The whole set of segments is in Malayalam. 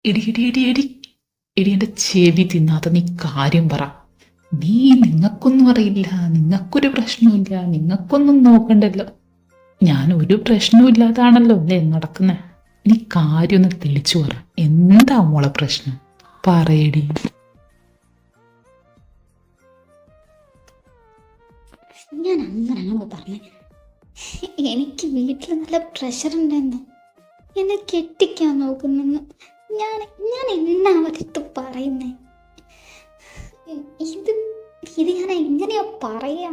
എടി എടി എടി എടി എടി എൻ്റെ ചെവി തിന്നാത്ത നീ കാര്യം പറ. നീ നിങ്ങൾക്കൊന്നും അറിയില്ല, നിങ്ങൾക്കൊരു പ്രശ്നമില്ല, നിങ്ങൾക്കൊന്നും നോക്കണ്ടല്ലോ. ഞാൻ ഒരു പ്രശ്നവും ഇല്ലാതാണല്ലോ അല്ലേ നടക്കുന്നേ. നീ കാര്യം ഒന്ന് തെളിച്ചു പറ. എന്താ മോളെ പ്രശ്നം പറയടി. ഞാൻ അങ്ങനെയാണോ പറഞ്ഞേ? എനിക്ക് വീട്ടിൽ നല്ല പ്രഷർ ഉണ്ടെന്ന്, എന്നെ കെട്ടിക്കാൻ നോക്കുന്നെന്ന് ഞാൻ ഞാൻ എന്നാവരത്ത് പറയുന്നേ? ഇത് ഇത് ഞാൻ എങ്ങനെയാ പറയാ?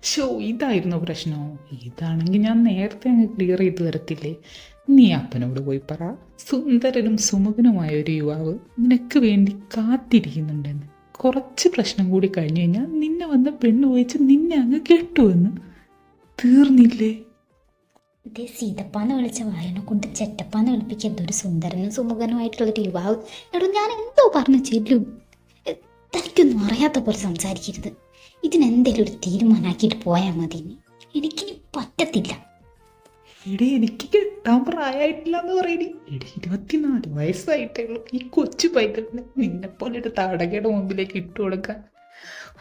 ഷോ ഇതായിരുന്നു പ്രശ്നമോ? ഇതാണെങ്കിൽ ഞാൻ നേരത്തെ അങ്ങ് ക്ലിയർ ചെയ്ത് തരത്തില്ലേ. നീ അപ്പനോട് പോയി പറ, സുന്ദരനും സുമുഖനുമായ ഒരു യുവാവ് നിനക്ക് വേണ്ടി കാത്തിരിക്കുന്നുണ്ടെന്ന്. കുറച്ച് പ്രശ്നം കൂടി കഴിഞ്ഞു കഴിഞ്ഞാൽ നിന്നെ വന്ന് പെണ്ണ് പോയിച്ച് നിന്നെ അങ്ങ് കെട്ടുവെന്ന്. തീർന്നില്ലേ? ഇതേ സീതപ്പാന്ന് വിളിച്ച വായനെ കൊണ്ട് ചെറ്റപ്പാന്ന് വിളിപ്പിക്കുക. എന്തൊരു സുന്ദരനും സുമുഖനുമായിട്ടുള്ളൊരു യുവാവ്. എടോ, ഞാൻ എന്തോ പറഞ്ഞു ചെല്ലും. തനിക്കൊന്നും അറിയാത്ത പോലെ സംസാരിക്കരുത്. ഇതിനെന്തേലും ഒരു തീരുമാനമാക്കിയിട്ട് പോയാൽ മതി. എനിക്കിനി പറ്റത്തില്ല. എടി എനിക്ക് കെട്ടാൻ പ്രായമായിട്ടില്ല എന്ന് പറയടി. എടി 24 വയസ്സായിട്ടേ ഉള്ളൂ. ഈ കൊച്ചു പൈതലിന് നിന്നെ പോലെ ഒരു തടകയുടെ മുമ്പിലേക്ക് ഇട്ടു കൊടുക്കാൻ.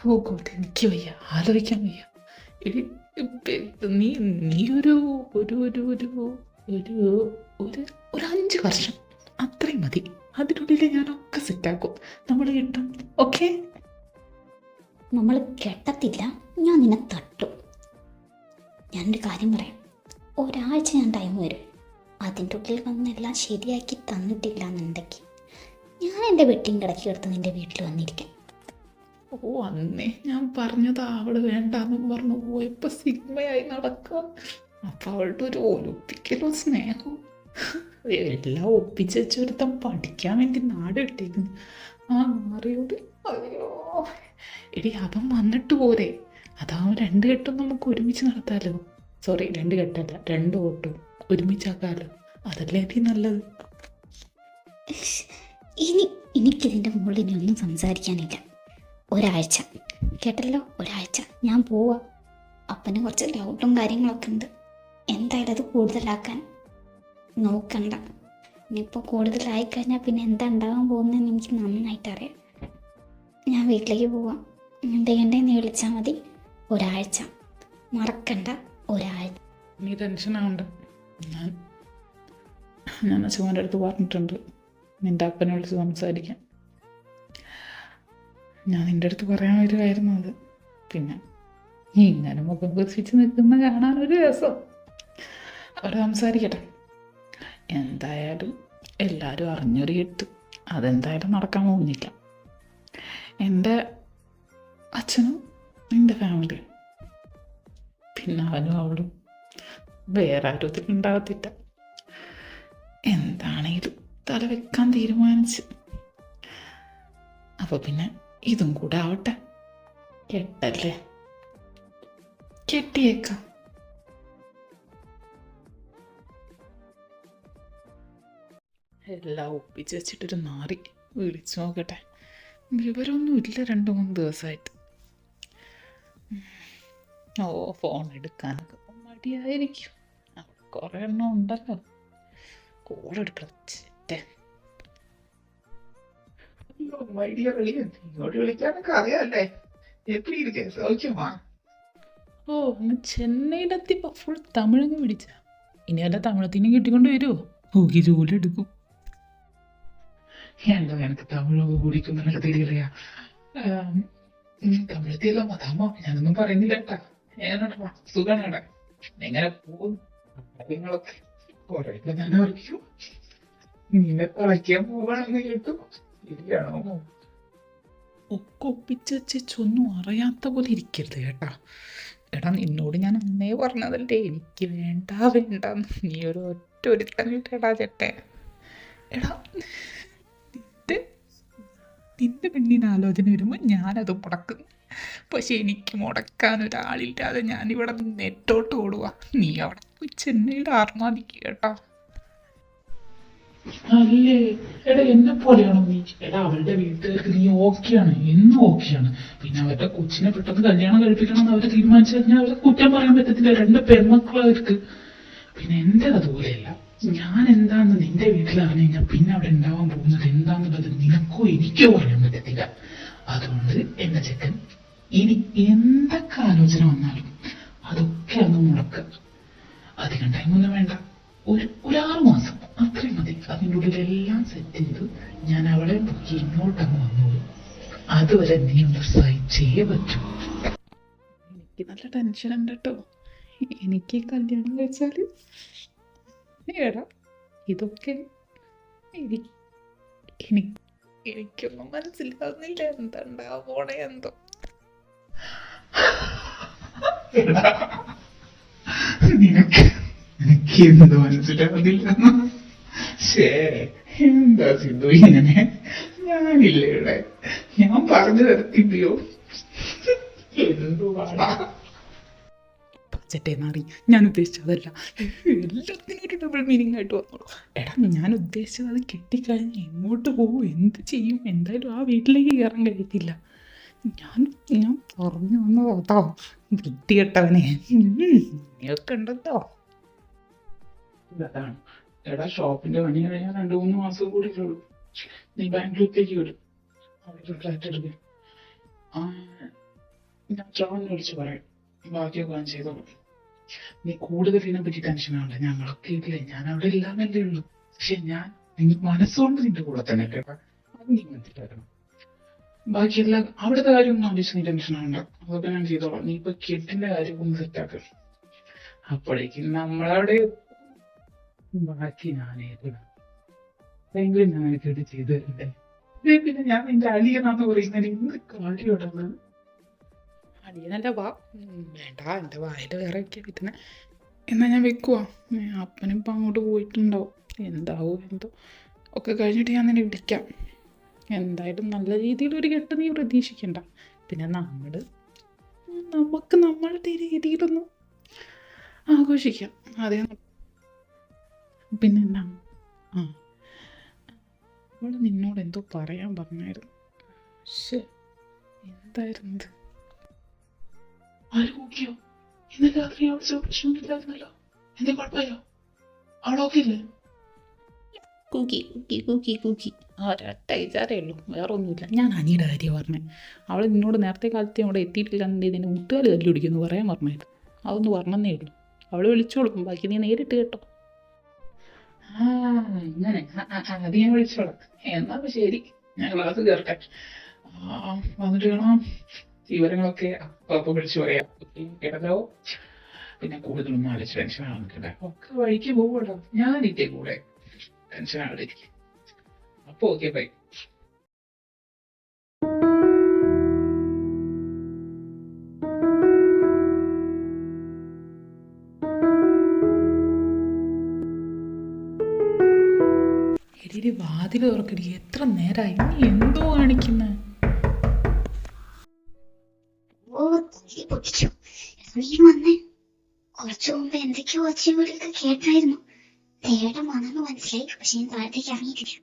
ഓ ഗോഡ്, എനിക്ക് വയ്യ, ആലോചിക്കാൻ വയ്യ. എടി നീ നീ ഒരു ഒരു ഒരു ഒരു ഒരു ഒരു ഒരു 5 വർഷം അത്രയും മതി. അതിനുള്ളിൽ ഞാനൊക്കെ സെറ്റാക്കും. നമ്മൾ കിട്ടും. ഓക്കെ? നമ്മൾ കെട്ടത്തില്ല, ഞാൻ നിന്നെ തട്ടും. ഞാനൊരു കാര്യം പറയാം. ഒരാഴ്ച ഞാൻ ടൈം വരും. അതിൻ്റെ ഉള്ളിൽ വന്നെല്ലാം ശരിയാക്കി തന്നിട്ടില്ല എന്നുണ്ടെങ്കിൽ ഞാൻ എൻ്റെ വെട്ടിയും കിടക്കി എടുത്ത് നിൻ്റെ വീട്ടിൽ വന്നിരിക്കാം. ഓ, അന്നേ ഞാൻ പറഞ്ഞതാ അവള് വേണ്ടാന്നും പറഞ്ഞു പോയപ്പോ സിഗ്മയായി നടക്കുക. അപ്പൊ അവളുടെ ഒരു ഒലിപ്പിക്കലും സ്നേഹവും എല്ലാം ഒപ്പിച്ച് വെച്ചൊരുത്തം പഠിക്കാൻ വേണ്ടി നാട് വിട്ടേക്കുന്നു. ആ മാറിയോട്. അയ്യോ എടി, അവൻ വന്നിട്ട് പോരെ. അതാവും 2 കെട്ടും നമുക്ക് ഒരുമിച്ച് നടത്താലോ. സോറി, 2 കെട്ടല്ല, 2 ഓട്ടും ഒരുമിച്ചാക്കാലോ. അതല്ലേ എനിക്ക് നല്ലത്. എനിക്കിതിൻ്റെ മുകളിൽ ഇനി ഒന്നും സംസാരിക്കാനില്ല. ഒരാഴ്ച കേട്ടല്ലോ, ഒരാഴ്ച ഞാൻ പോവാ. അപ്പന് കുറച്ച് ഡൗട്ടും കാര്യങ്ങളൊക്കെ ഉണ്ട്. എന്തായാലും അത് കൂടുതലാക്കാൻ നോക്കണ്ട. ഇനിയിപ്പോൾ കൂടുതലായിക്കഴിഞ്ഞാൽ പിന്നെ എന്താ ഉണ്ടാകാൻ പോകുന്നതെന്ന് എനിക്ക് നന്നായിട്ട് അറിയാം. ഞാൻ വീട്ടിലേക്ക് പോവാം. എന്തെയ്യണ്ടേന്ന് വിളിച്ചാൽ മതി. ഒരാഴ്ച മറക്കണ്ട, ഒരാഴ്ച. നീ ടെൻഷനാവണ്ട. ഞാൻ അച്ഛൻ്റെ അടുത്ത് പറഞ്ഞിട്ടുണ്ട് നിൻ്റെ അപ്പനെ വിളിച്ച് സംസാരിക്കാൻ. ഞാൻ നിൻ്റെ അടുത്ത് പറയാൻ വരുമായിരുന്നു അത്. പിന്നെ നീ ഇങ്ങനെ മുഖം കുറിച്ച് നിൽക്കുന്ന കാണാനൊരു രസം. അവിടെ സംസാരിക്കട്ടെ. എന്തായാലും എല്ലാവരും അറിഞ്ഞൊരു കെട്ട് അതെന്തായാലും നടക്കാൻ പോകുന്നില്ല. എൻ്റെ അച്ഛനും എൻ്റെ ഫാമിലിയും പിന്നെ അവനും അവളും വേറെ ആരും ഇതിലുണ്ടാകത്തില്ല. എന്താണെങ്കിലും തല വെക്കാൻ തീരുമാനിച്ച്. അപ്പോൾ പിന്നെ ഇതും കൂടെ ആവട്ടെ. കെട്ടല്ലേ, കെട്ടിയേക്കാം. എല്ലാം ഒപ്പിച്ച് വെച്ചിട്ടൊരു നാറി വിളിച്ചു നോക്കട്ടെ. വിവരമൊന്നും ഇല്ല 2-3 ദിവസമായിട്ട്. ഓ, ഫോൺ എടുക്കാനൊക്കെ മടിയായിരിക്കും. കുറേ എണ്ണം ഉണ്ടല്ലോ. കോളെടുക്കട്ടെ. ഓ, അങ്ങ് ചെന്നൈയിലെത്തിയപ്പോ ഫുൾ തമിഴങ്ങ് പിടിച്ച. ഇനി വല്ല തമിഴത്തിനും കിട്ടിക്കൊണ്ട് വരുമോ? നോക്കി ജോലി എടുക്കും. എന്താ എനിക്ക് തമിഴൊക്കെ കുടിക്കുന്നൊക്കെ തിരികറിയാ. തമിഴത്തിയല്ലോ മതാമോ, ഞാനൊന്നും പറയുന്നില്ല കേട്ടാ. ഏതാ സുഖാണ്. എങ്ങനെ പോകും കാര്യങ്ങളൊക്കെ? കുറേയൊക്കെ ഞാൻ അറിയിക്കും. നിന്നെ കളിക്കാൻ പോവാണെന്ന് കേട്ടു. ശരിയാണോ? ഒക്കെ ഒപ്പിച്ച് വെച്ചൊന്നും അറിയാത്ത പോലെ ഇരിക്കരുത് കേട്ടാ. എടാ, നിന്നോട് ഞാൻ അന്നേ പറഞ്ഞതല്ലേ എനിക്ക് വേണ്ട വേണ്ടെന്ന്. നീ ഒരു തന്നിട്ടെടാ ചേട്ടെ. എടാ, നിന്റെ പെണ്ണിന് ആലോചന വരുമ്പോൾ ഞാനത് മുടക്കും. പക്ഷെ എനിക്ക് മുടക്കാൻ ഒരാളില്ലാതെ ഞാനിവിടെ നെറ്റോട്ട് ഓടുക. നീ അവിടെ പോയി ചെന്നൈയുടെ ആർമാദിക്കുക കേട്ടോ. അല്ലേ എടാ, എന്നെ പോലെയാണോ നീ? എടാ, അവളുടെ വീട്ടുകാർക്ക് നീ ഓക്കെയാണ്, എന്നും ഓക്കെയാണ്. പിന്നെ അവരുടെ കൊച്ചിനെ പെട്ടെന്ന് കല്യാണം കഴിപ്പിക്കണം എന്ന് അവര് തീരുമാനിച്ചു കഴിഞ്ഞാൽ അവരെ കുറ്റം പറയാൻ പറ്റത്തില്ല. 2 പെൺമക്കൾ അവർക്ക്. പിന്നെ എൻ്റെ അതുപോലെയല്ല. ഞാൻ എന്താന്ന് നിന്റെ വീട്ടിൽ അറിഞ്ഞു കഴിഞ്ഞാൽ പിന്നെ അവിടെ ഉണ്ടാവാൻ പോകുന്നത് എന്താന്നുള്ളത് നിനക്കോ എനിക്കോ പറയാൻ പറ്റത്തില്ല. അതുകൊണ്ട് എന്റെ ചെക്കൻ ഇനി എന്തൊക്കെ ആലോചന വന്നാലും അതൊക്കെ അങ്ങ് മുടക്കുക. അധികം ടൈമൊന്നും വേണ്ട, ഒരു 6 മാസം അത്രയും മതി. അതിൻ്റെ ഉള്ളിലെല്ലാം സെറ്റ് ചെയ്ത് ഞാൻ അവളെ നോക്കി ഇങ്ങോട്ടങ്ങ് വന്നോളൂ. അതുവരെ നീ ഒന്ന് സഹിച്ചേ പറ്റൂ. എനിക്ക് നല്ല ടെൻഷൻ ഉണ്ട് കേട്ടോ. എനിക്ക് കല്യാണം കഴിച്ചാല് എടാ ഇതൊക്കെ എനിക്കൊന്നും മനസ്സിലാവുന്നില്ല. എന്താ പോണേ എന്തോ. നിനക്ക് എന്ത് മനസ്സിലാവുന്നില്ല? ശേ, എന്താ സിന്ധു ഇങ്ങനെ? ഞാനില്ലേ ഇവിടെ? ഞാൻ പറഞ്ഞു തരത്തില്ലയോ? എന്തുവാടാ പച്ചട്ടേന്നറി? ഞാൻ ഉദ്ദേശിച്ചതല്ല. എല്ലാത്തിനും ഒരു ഡബിൾ മീനിങ് ആയിട്ട് വന്നോളൂ. എടാ ഞാൻ ഉദ്ദേശിച്ചത് അത് കെട്ടിക്കഴിഞ്ഞ് എങ്ങോട്ട് പോകും, എന്ത് ചെയ്യും? എന്തായാലും ആ വീട്ടിലേക്ക് കയറാൻ കഴിയത്തില്ല. ഞാൻ പറഞ്ഞു വന്നോ കേട്ടോ, വൃത്തികെട്ടവനെ. നീയൊക്കെ ഉണ്ടല്ലോ. അതാണ് എടാ, ഷോപ്പിന്റെ പണി കഴിഞ്ഞാൽ 2-3 മാസം കൂടി ഉള്ളൂ. നീ ബാംഗ്ലൂരിലേക്ക് വിടും, അവിടെ ഫ്ലാറ്റ് എടുക്കും. ഞാൻ ട്രാവലിനെ വിളിച്ച് പറയാം, ബാക്കിയൊക്കെ ഞാൻ ചെയ്തോളൂ. നീ കൂടുതൽ ഇതിനെ പറ്റി ടെൻഷൻ ആവണ്ട. ഞങ്ങളൊക്കെ ഇല്ലേ, ഞാൻ അവിടെ ഇല്ലാന്നല്ലേ ഉള്ളൂ. പക്ഷെ ഞാൻ മനസ്സുകൊണ്ട് നിന്റെ കൂടെ തന്നെ കേട്ടാ, അത് നീ മനസ്സിലാക്കണം. ബാക്കിയെല്ലാം അവിടുത്തെ കാര്യമൊന്നും ആലോചിച്ച് നീ ടെൻഷൻ ആവണ്ട, അതൊക്കെ ഞാൻ ചെയ്തോളാം. നീ ഇപ്പൊ കിഡിന്റെ കാര്യം ഒന്ന് സെറ്റാക്ക. അപ്പോഴേക്കും നമ്മളവിടെ ബാക്കി ഞാനേരിടാം. എങ്കിലും ഞാൻ കേട്ട് ചെയ്തു തരണ്ടേ? പിന്നെ ഞാൻ നിന്റെ അളിയനാന്ന് പറയുന്നതിന് എന്ത് കാര്യമുള്ളത്? അളിയനല്ല വാ. വേണ്ട, എൻ്റെ വായിൽ വേറെ വയ്ക്കാൻ പറ്റുന്ന. എന്നാൽ ഞാൻ വെക്കുവാ. അപ്പനും ഇപ്പം അങ്ങോട്ട് പോയിട്ടുണ്ടാവും. എന്താവും എന്തോ ഒക്കെ കഴിഞ്ഞിട്ട് ഞാൻ നിന്നെ വിളിക്കാം. എന്തായാലും നല്ല രീതിയിലൊരു കെട്ട് നീ പ്രതീക്ഷിക്കണ്ട. പിന്നെ നമുക്ക് നമ്മളുടെ രീതിയിലൊന്നും ആഘോഷിക്കാം. അതേ. പിന്നെ എന്നാ, അവള് നിന്നോട് എന്തോ പറയാൻ പറഞ്ഞായിരുന്നു. പക്ഷെ എന്തായിരുന്നു? ആര് നോക്കിയോ? ഇന്നലെ രാത്രി അവൾ പ്രശ്നമൊന്നുമില്ലായിരുന്നല്ലോ. എന്തേ കുഴപ്പമായോ? അവളൊക്കെ ഇല്ലേ? കൂക്കി ഒരൊറ്റ വിചാരേ ഉള്ളൂ, വേറെ ഒന്നുമില്ല. ഞാൻ അനിയുടെ കാര്യം പറഞ്ഞേ. അവൾ നിന്നോട് നേരത്തെ കാലത്ത് അവിടെ എത്തിയിട്ടില്ലാണ്ട് ഇതിന് മുട്ടുകാൽ തല്ലി പിടിക്കുമെന്ന് പറയാൻ പറഞ്ഞായിരുന്നു. അതൊന്ന് പറഞ്ഞതേ ഉള്ളൂ. അവൾ വിളിച്ചോളും, ബാക്കി നീ നേരിട്ട് കേട്ടോ. അങ്ങനെ അത് ഞാൻ വിളിച്ചോളാം. എന്നാ ശരി, ഞാൻ ക്ലാസ് കയറട്ടെ. വന്നിട്ട് കാണാം. വിവരങ്ങളൊക്കെ അപ്പൊ വിളിച്ചു പറയാം കേട്ടല്ലോ. പിന്നെ കൂടുതലൊന്നും ആലോചിച്ച് ടെൻഷൻ ആവുന്നില്ല. ഒക്കെ വഴിക്ക് പോകട്ടോ, ഞാനിട്ടേ കൂടെ. ടെൻഷൻ ആവാതിരിക്കും. അപ്പൊ ഓക്കെ, ബൈ. എടി വാതിൽ തുറക്കടി, എത്ര നേരമായി? നീ എന്തോ കാണിക്കുന്ന? കുറച്ചു മുമ്പ് എന്തൊക്കെയോ ഒച്ചവിളിയൊക്കെ കേട്ടായിരുന്നു. തേടെ മണെന്ന് മനസ്സിലായി, പക്ഷെ ഞാൻ താഴത്തേക്ക് ഇറങ്ങിയിട്ടില്ല.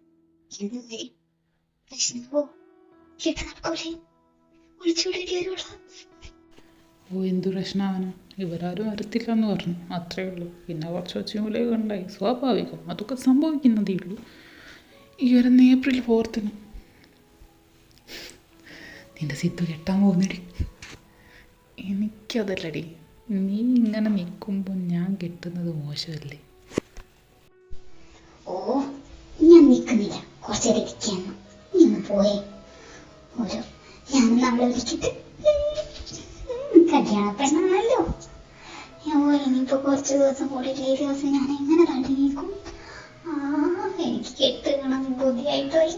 എന്താ പ്രശ്നമോ? കിട്ടാനൂടെ വിളിച്ചുവിടേണ്ടി വരുള്ള. എന്തു പ്രശ്നമാവനോ? ഇവരാരും വരത്തില്ല എന്ന് പറഞ്ഞു, അത്രേ ഉള്ളൂ. പിന്നെ കുറച്ച് ഒച്ചമൂലയൊക്കെ ഉണ്ടായി, സ്വാഭാവികം. അതൊക്കെ സംഭവിക്കുന്നതേ ഉള്ളൂ. ഈ വരുന്ന April 4th നിന്റെ സിദ്ധു കെട്ടാൻ പോകുന്നടി. എനിക്കതല്ലടി, നീ ഇങ്ങനെ നിൽക്കുമ്പോൾ ഞാൻ കെട്ടുന്നത് മോശമല്ലേ? ഓ, ഞാൻ നിൽക്കുന്നില്ല, കുറച്ചേരൊക്കെയാണ്. നീ ഒന്ന് പോയേ. ഞാൻ നമ്മളെ വിളിച്ചിട്ട് കല്യാണ പെണ്ണാണല്ലോ. ഇനിയിപ്പോ കുറച്ച് ദിവസം കൂടി, 7 ദിവസം ഞാൻ എങ്ങനെ തള്ളി നീക്കും? എനിക്ക് കെട്ടുകണം ബുദ്ധിയായിട്ടോയി.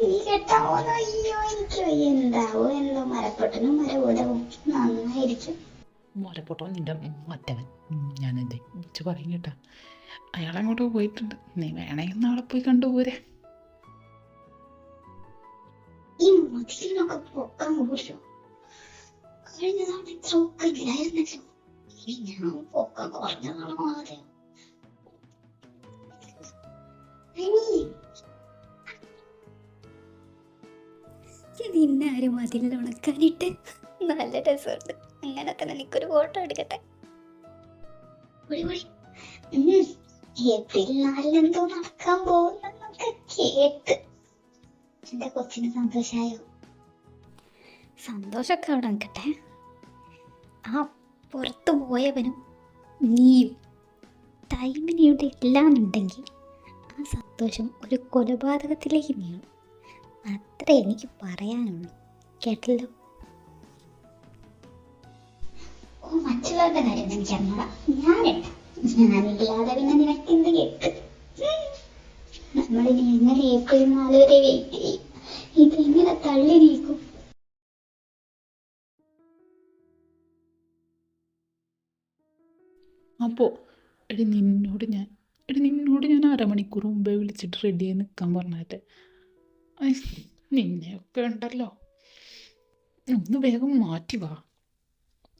നീ കെട്ടാവോന്നോ? അയ്യോ, എനിക്ക് എന്താവോ എന്തോ. മരപ്പൊട്ടനും മരകൂടവും നന്നായിരിക്കും. മരപ്പൊട്ടോ നിന്റെ മറ്റവൻ. ഞാനെന്തേ വിളിച്ച് പറയും കേട്ടാ. അയാളങ്ങോട്ട് പോയിട്ടുണ്ട്. നീ വേണമെങ്കിൽ നാളെ പോയി കണ്ടുപോരെ. ഈ മതിലിനൊക്കെ പൊക്കം കൂടിയോ? കഴിഞ്ഞ തവണ ഇത്ര ഒക്കെ ഇല്ലായിരുന്നല്ലോ. ഇനി ഞാൻ പൊക്കം കുറഞ്ഞതാണോ? അതെ, നിന്നെ ആരും മതിലിൽ ഉണക്കാനിട്ട്. നല്ല രസമുണ്ട്. അങ്ങനെ തന്നെ നിനക്കൊരു ഫോട്ടോ എടുക്കട്ടെ. ഏപ്രിൽ 4 നടക്കാൻ പോകുന്നൊക്കെ കേട്ട്. എന്റെ കൊച്ചിന് സന്തോഷായോ? സന്തോഷമൊക്കെ അവിടെ നിൽക്കട്ടെ. ആ പുറത്തു പോയവനും നീയും ടൈമിന് ഇവിടെ ഇല്ലാന്നുണ്ടെങ്കിൽ ആ സന്തോഷം ഒരു കൊലപാതകത്തിലേക്ക് നീളും. അത്രേ എനിക്ക് പറയാനുള്ളൂ. കേട്ടല്ലോ? ഓ, മറ്റുള്ളവരുടെ കാര്യം എനിക്കറിഞ്ഞൂടാ. ഞാനില്ലാതെ പിന്നെ നിനക്ക് എന്ത് കേട്ട്? നമ്മളിനി എങ്ങനെ ഏപ്രിൽ 4 വരെ വെയിറ്റ് ചെയ്യും? ഇതെങ്ങനെ തള്ളി നീക്കും? അപ്പോൾ നിന്നോട് ഞാൻ അരമണിക്കൂർ മുമ്പേ വിളിച്ചിട്ട് റെഡിയായി നിൽക്കാൻ പറഞ്ഞാട്ടെ. നിന്നെയൊക്കെ ഉണ്ടല്ലോ, ഒന്ന് വേഗം മാറ്റി വാ.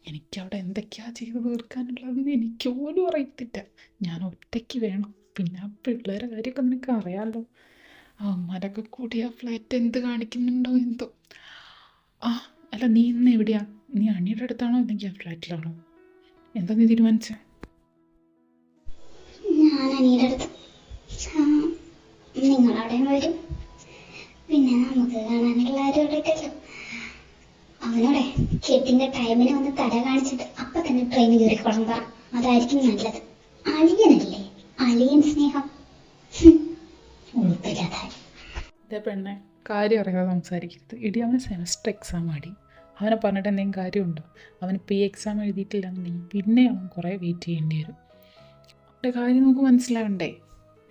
എനിക്കവിടെ എന്തൊക്കെയാ ചെയ്ത് തീർക്കാനുള്ളതെന്ന് എനിക്ക് പോലും അറിയത്തില്ല. ഞാൻ ഒറ്റയ്ക്ക് വേണം. പിന്നെ ആ പിള്ളേരെ കാര്യമൊക്കെ നിനക്ക് അറിയാമല്ലോ. അവന്മാരൊക്കെ കൂടി ആ ഫ്ലാറ്റ് എന്ത് കാണിക്കുന്നുണ്ടോ എന്തോ. അല്ല, നീ ഇന്ന് എവിടെയാ? നീ അണിയുടെ അടുത്താണോ അല്ലെങ്കിൽ ആ ഫ്ലാറ്റിലാണോ? എന്താ നീ തീരുമാനിച്ചേ? ഞാൻ അനിയുടെ അടുത്ത്. നിങ്ങളവിടെ വരും. പിന്നെ നമുക്ക് കാണാനുള്ള ആരും അവിടെ ഇല്ലല്ലോ. അവനോടെ കെട്ടിന്റെ ടൈമിന് വന്ന് തല കാണിച്ചിട്ട് അപ്പൊ തന്നെ ട്രെയിൻ കയറിക്കോളം പറ. അതായിരിക്കും നല്ലത്. അളിയനല്ലേ, അളിയൻ സ്നേഹം. ഇതേ പെണ്ണെ, കാര്യം അറിയാതെ സംസാരിക്കരുത്. ഇടി, അവന് സെമസ്റ്റർ എക്സാം ആടി. അവനെ പറഞ്ഞിട്ട് എന്തെങ്കിലും കാര്യമുണ്ടോ? അവനിപ്പോൾ ഈ എക്സാം എഴുതിയിട്ടില്ലെന്നുണ്ടെങ്കിൽ പിന്നെ അവൻ കുറേ വെയിറ്റ് ചെയ്യേണ്ടി വരും. അവൻ്റെ കാര്യം നമുക്ക് മനസ്സിലാവണ്ടേ?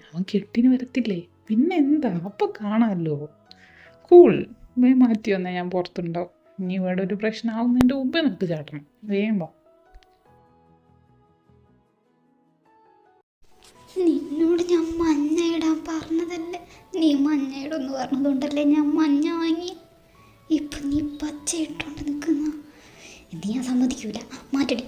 അവൻ കെട്ടിന് വരത്തില്ലേ, പിന്നെ എന്താ? അപ്പം കാണാമല്ലോ. കൂൾ, മാറ്റി വന്നാൽ ഞാൻ പുറത്തുണ്ടാവും. ഇനി ഇവിടെ ഒരു പ്രശ്നമാവുന്നതിൻ്റെ മുമ്പേ നമുക്ക് ചാട്ടണം. വേഗം വാ. നിന്നോട് ഞാൻ മഞ്ഞ ഇടാൻ പറഞ്ഞതല്ലേ? നീ മഞ്ഞ ഇടുമെന്ന് പറഞ്ഞതുകൊണ്ടല്ലേ ഞാൻ മഞ്ഞ വാങ്ങി. ഇപ്പം നീ പച്ച ഇട്ടോണ്ട് നിൽക്കുന്ന. ഇത് ഞാൻ സമ്മതിക്കൂല. മാറ്റടി.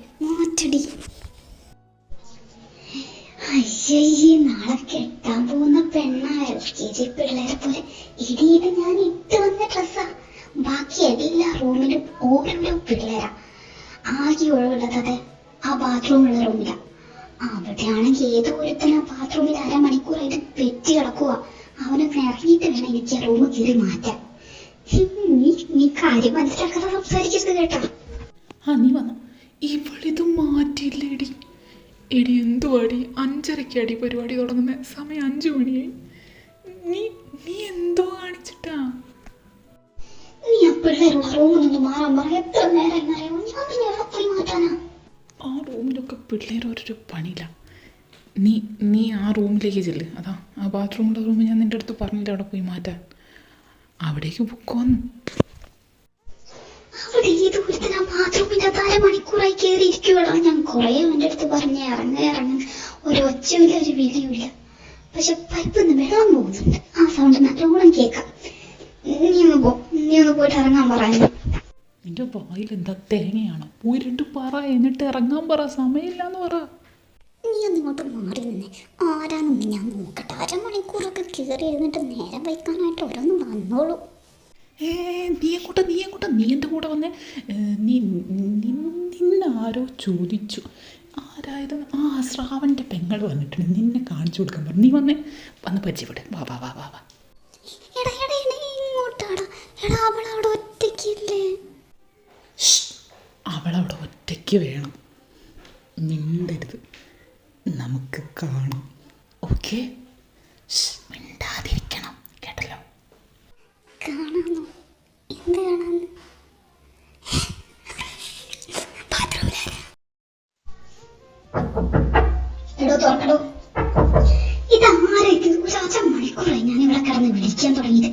അയ്യേ, നാളെ കെട്ടാൻ പോകുന്ന പെണ്ണായ LKG പിള്ളേരെ പോലെ ഇടിയിട്ട് ഞാൻ ഇട്ട് വന്ന ഡ്രസ്സാ. ബാക്കി എല്ലാ റൂമിലും ഓരോരോ പിള്ളേരാ. ആകെ ഒഴിവുള്ളത് ആ ബാത്റൂമുള്ള റൂമിലാ. അവിടെയാണെങ്കിൽ ഏതോ ഒരുത്തന ബാത്റൂമിൽ അരമണിക്കൂറായിട്ട് പെറ്റി കിടക്കുക. അവനൊക്കെ ഇറങ്ങിയിട്ട് വേണം എനിക്ക് ആ റൂം കയറി മാറ്റാൻ. നീ കാര്യം മനസ്സിലാക്കാതെ സംസാരിക്കരുത് കേട്ടോ. നീ വന്നു. ഇവളിത് മാറ്റിയില്ലേ എടി? എന്തുവാടി? 5:30 പരിപാടി തുടങ്ങുന്ന സമയം 5 മണിയായി. നീ എന്തോ കാണിച്ചിട്ടാ? നീ ആ പിള്ളേരുള്ള റൂമിൽ മാറാൻ പറയാം. എത്ര നേരം അറിയാമോ? ഞാൻ പിന്നെ എവിടെ പോയി മാറ്റാനാ? ആ റൂമിലൊക്കെ പിള്ളേർ ഓരോരോ പണിയില്ല. നീ ആ റൂമിലേക്ക് ചെല്ല്. അതാ ആ ബാത്റൂമിൻ്റെ റൂമിൽ ഞാൻ നിൻ്റെ അടുത്ത് പറഞ്ഞില്ല അവിടെ പോയി മാറ്റാൻ. അവിടേക്ക് പൊക്കോന്ന്. അവിടെ ഏത് ഒരുത്തന ബാത്റൂമിൻ്റെ അരമണിക്കൂറായി കയറിയിരിക്കുവല്ലോ. ഞാൻ കുറേ എൻ്റെ അടുത്ത് പറഞ്ഞ് ഇറങ്ങ ഒരൊച്ചയില്ല, ഒരു വിളിയുമില്ല. പക്ഷെ പൈപ്പിന്ന് വെള്ളം പോകുന്നുണ്ട്. ആ സൗണ്ട് നല്ലോണം കേൾക്കാം. നീ ഒന്ന് പോയിട്ട് ഇറങ്ങാൻ പറയാൻ. നിന്റെ വായിൽ എന്താ തേങ്ങയാണോ? പോയി 2 പറ, എന്നിട്ട് ഇറങ്ങാൻ പറ. സമയമില്ലാന്ന് പറ. നീ ഒന്നിങ്ങോട്ട് മാറി നിന്നേ. ആരാണെന്ന് ഞാൻ നോക്കട്ടെ. അരമണിക്കൂറൊക്കെ കയറി ഇരുന്നിട്ട് നേരം വയ്ക്കാനായിട്ട് ഓരോന്ന് വന്നോളൂ. നീ എൻ്റെ കൂടെ വന്നേ. നിന്നാരോ ചോദിച്ചു ആരായത്? ശ്രാവൻ്റെ പെങ്ങൾ വന്നിട്ടുണ്ട്, നിന്നെ കാണിച്ചു കൊടുക്കാൻ പറഞ്ഞു. നീ വന്ന് പരിചയപ്പെട്. വാ. ഇങ്ങോട്ടാടാ. അവളവിടെ ഒറ്റയ്ക്കില്ലേ? അവളവിടെ ഒറ്റയ്ക്ക് വേണം. മിണ്ടരുത്, നമുക്ക് കാണാം. ഓക്കെ? മിണ്ടാതിരിക്കണം, കേട്ടല്ലോ? കാണാന്നോ? എന്ത് കാണാന്ന്? തുറക്കടോ. ഇതാരത്? ഒരാഴ്ച മണിക്കൂറായി ഞാൻ ഇവിടെ കിടന്ന് വിളിക്കാൻ തുടങ്ങിയിട്ട്.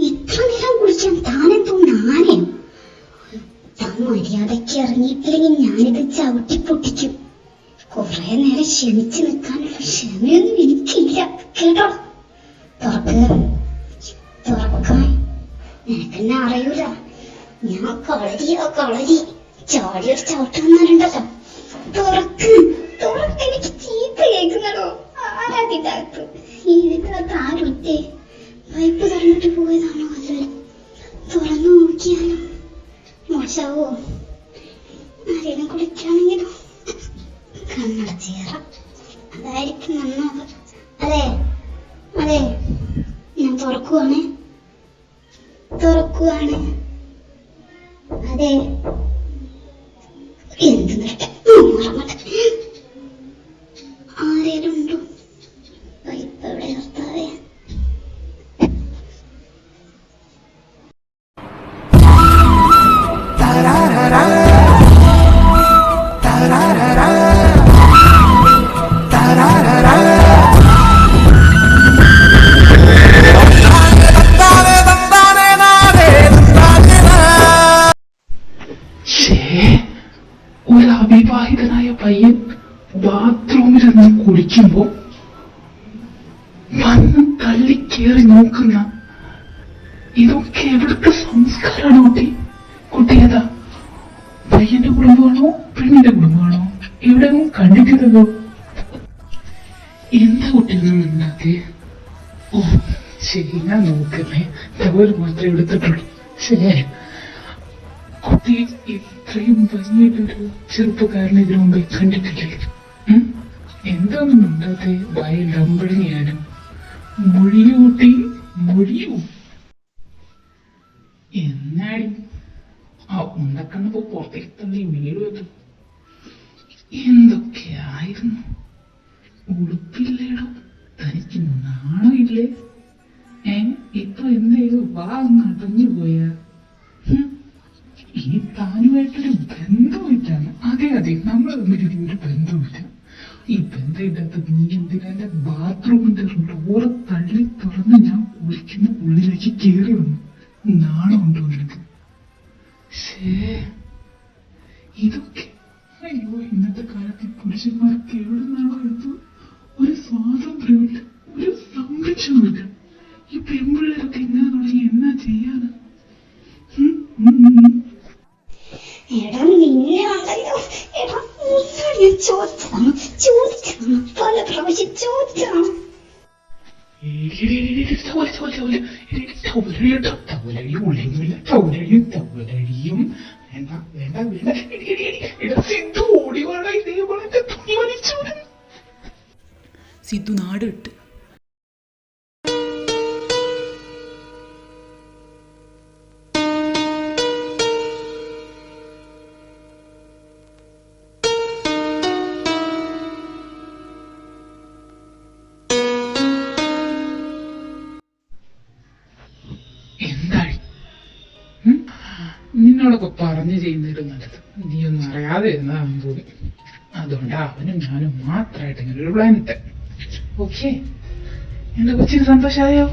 ഇത്ര നേരം കുളിക്കാൻ താനെന്തോ നാനയോ? മര്യാദയ്ക്ക് ഇറങ്ങിയിട്ടില്ലെങ്കിൽ ഞാനിത് ചവിട്ടി പൊട്ടിക്കും. കുറെ നേരം ക്ഷമിച്ചു നിൽക്കാനുള്ള ക്ഷമയൊന്നും എനിക്കില്ല, കേട്ടോ? തുറക്കാൻ നിനക്കെന്നെ അറിയൂല. ഞാൻ കളരി ചാടിയൊരു ചവിട്ടുന്നുണ്ടല്ലോ. എനിക്ക് ചീത്ത കേൾക്കുന്നടോ. ആരാതിന്റെ അകത്ത്? ഇതിന്റെ അകത്ത് ആരുമില്ലേ? പൈപ്പ് തുറന്നിട്ട് പോയതാണോ വല്ലവരും? തുറന്നു നോക്കിയാലോ? മോശാവോ? ആരെങ്കിലും കുളിക്കാണെങ്കിലോ? കണ്ണടച്ച് കയറാം, അതായിരിക്കും നന്നാവുക. തുറക്കുവാണ് തുറക്കുവാണ്. അതെ, എന്ത് ആരേലും ഉണ്ടോ? പൈപ്പ് എവിടെ നിർത്താവേ? ഒരു അവിവാഹിതനായ പയ്യൻ ബാത്റൂമിൽ നിന്ന് കുളിക്കുമ്പോ വന്ന് തള്ളിക്കേറി നോക്കുന്ന ഇതൊക്കെ എവിടുത്തെ സംസ്കാരമാണ് കുട്ടിയതാ? പയ്യന്റെ കുടുംബമാണോ പെണ്ണിന്റെ കുടുംബമാണോ? എവിടെ കണ്ടിട്ടില്ലല്ലോ. എന്താ കുട്ടിയൊന്നും മിണ്ടാതെ? ഓ ശരി, ഞാൻ നോക്കുന്നേ. ടവൽ മാത്രമേ എടുത്തിട്ടുള്ളൂ. ശരി, കുട്ടി ഇത്രയും വലിയൊരു ചെറുപ്പക്കാരനെ ഇതിനു മുമ്പ് കണ്ടിട്ടില്ലേ? എന്താണെന്നും മിണ്ടാതെ വായിൽ ഡമ്പഴിയാനും മൊഴിയൂ കുട്ടി, മൊഴിയൂ. എന്നാടി ആ ഉണ്ടക്കണ്ണപ്പോ പുറത്തേക്ക് തള്ളി വീഴുവല്ലോ. എന്തൊക്കെയായിരുന്നു? ഉടുപ്പില്ലേടോ, തനിക്ക് നാണമില്ലേ? ഇപ്പൊ എന്തേലും വാ ഒന്ന് അടഞ്ഞു പോയാ? ഇനി താനുമായിട്ടൊരു ബന്ധമില്ലാണ്. അതെ അതെ, നമ്മൾ തമ്മിൽ ഒരു ബന്ധമില്ല. ഈ ബന്ധമില്ലാത്ത നീ എന്തിനാ എന്റെ ബാത്റൂമിന്റെ ഡോറ് തള്ളി തുറന്ന് ഞാൻ കുളിക്കുന്ന ഉള്ളിലേക്ക് കയറി വന്നു? നാണമുണ്ടോ നിനക്ക്? ശേ, ഇതൊക്കെ അയ്യോ, ഇന്നത്തെ കാലത്ത് പുരുഷന്മാർക്ക് എവിടെ നിന്നാണോ എന്തോ ഒരു സ്വാതന്ത്ര്യമില്ല, ഒരു സംരക്ഷണമില്ല. ഈ പെൺപിള്ളേരൊക്കെ ഇങ്ങനെ തുടങ്ങി എന്നാ ചെയ്യാന്? എടാ നിന്നെയാണല്ലോ, എടാ ഞാൻ ചോദിച്ചതാണ് പല പ്രാവശ്യം ചോദിച്ചതാണ്. സിദ്ധു നാട് വിട്ട്. എന്തായി? നിന്നോടൊക്കെ പറഞ്ഞു ചെയ്യുന്നതിലും നല്ലത് നീ ഒന്നും അറിയാതെ ഇരുന്നതാണെന്ന് തോന്നി. അതുകൊണ്ട് അവനും ഞാനും മാത്രമായിട്ട് ഇങ്ങനെ ഒരു പ്ലാൻ ഇട്ട്. ഓക്കെ, എന്റെ കൊച്ചിന് സന്തോഷമായോ?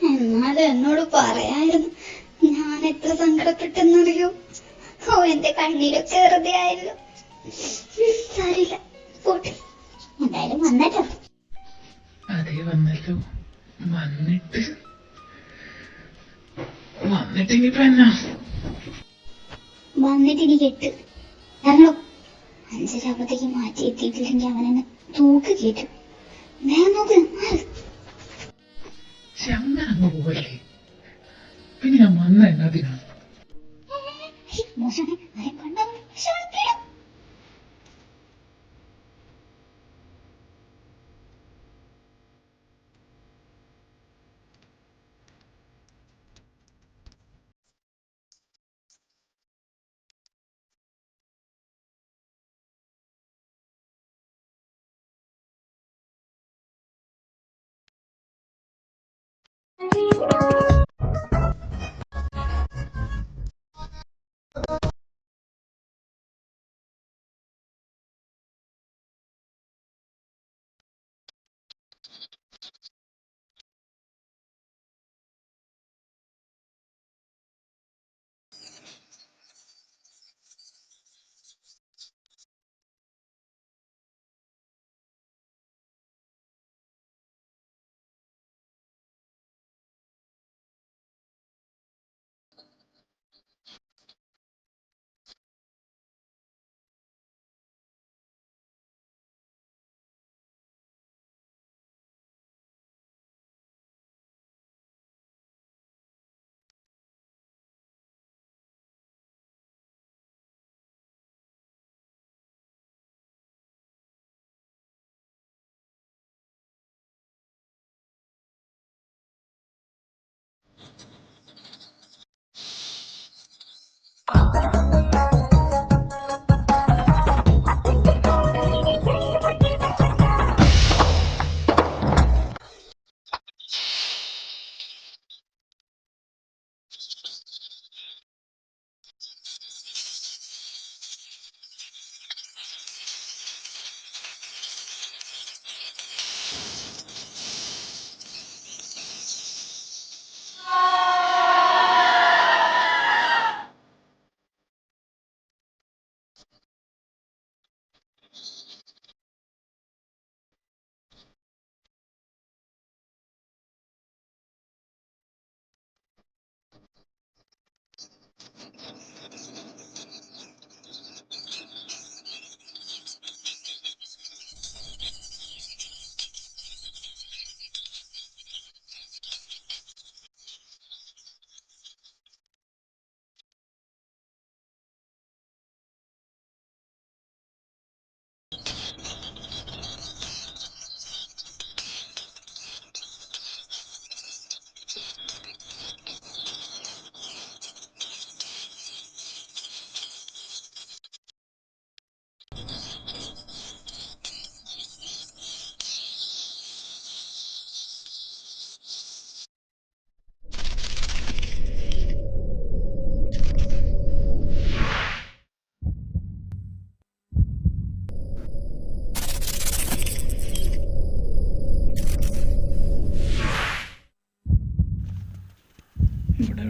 എന്നാലും എന്നോട് പറയായിരുന്നു. ഞാൻ എത്ര സങ്കടപ്പെട്ടെന്നറിയോ? ഓ, എന്റെ കണ്ണീരൊക്കെ വെറുതെ ആയല്ലോ. സാരില്ല, പോട്ടെ, എന്തായാലും വന്നല്ലോ. അതേ വന്നല്ലോ. വന്നിട്ട് ഇനിയിപ്പോ എന്നാ? വന്നിട്ട് ഇനി കെട്ട് ഞങ്ങളോ 5:30 മാറ്റി എത്തിയിട്ടില്ലെങ്കിൽ അവനെന്നെ തൂക്ക് കയറ്റും. വേഗം നോക്ക്. അങ്ങനെ അങ്ങ് പോവല്ലേ? പിന്നെ ഞാൻ വന്ന എന്നതിനാണ്? മോശം കണ്ട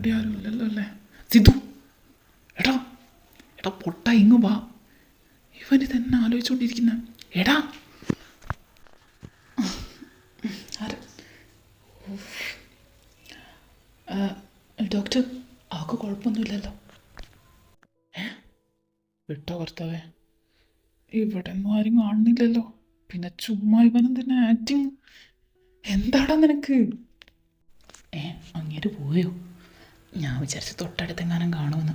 അവിടെ ആരും ഇല്ലല്ലോ അല്ലേ? സിദ്ധു, എടാ എടാ പൊട്ട, ഇങ്ങ് വാ. ഇവന് തന്നെ ആലോചിച്ചുകൊണ്ടിരിക്കുന്ന. എടാ ആര്? ഡോക്ടർ, ആൾക്ക് കുഴപ്പമൊന്നുമില്ലല്ലോ? വിട്ടോ ഭർത്താവേ, ഇവിടെ ഒന്നും ആരും കാണുന്നില്ലല്ലോ. പിന്നെ ചുമ്മാ ഇവനും തന്നെ ആക്ടിങ്. എന്താടാ നിനക്ക്? അങ്ങേര് പോയോ? ഞാൻ വിചാരിച്ച് തൊട്ടടുത്തെങ്ങാനും കാണുമെന്ന്.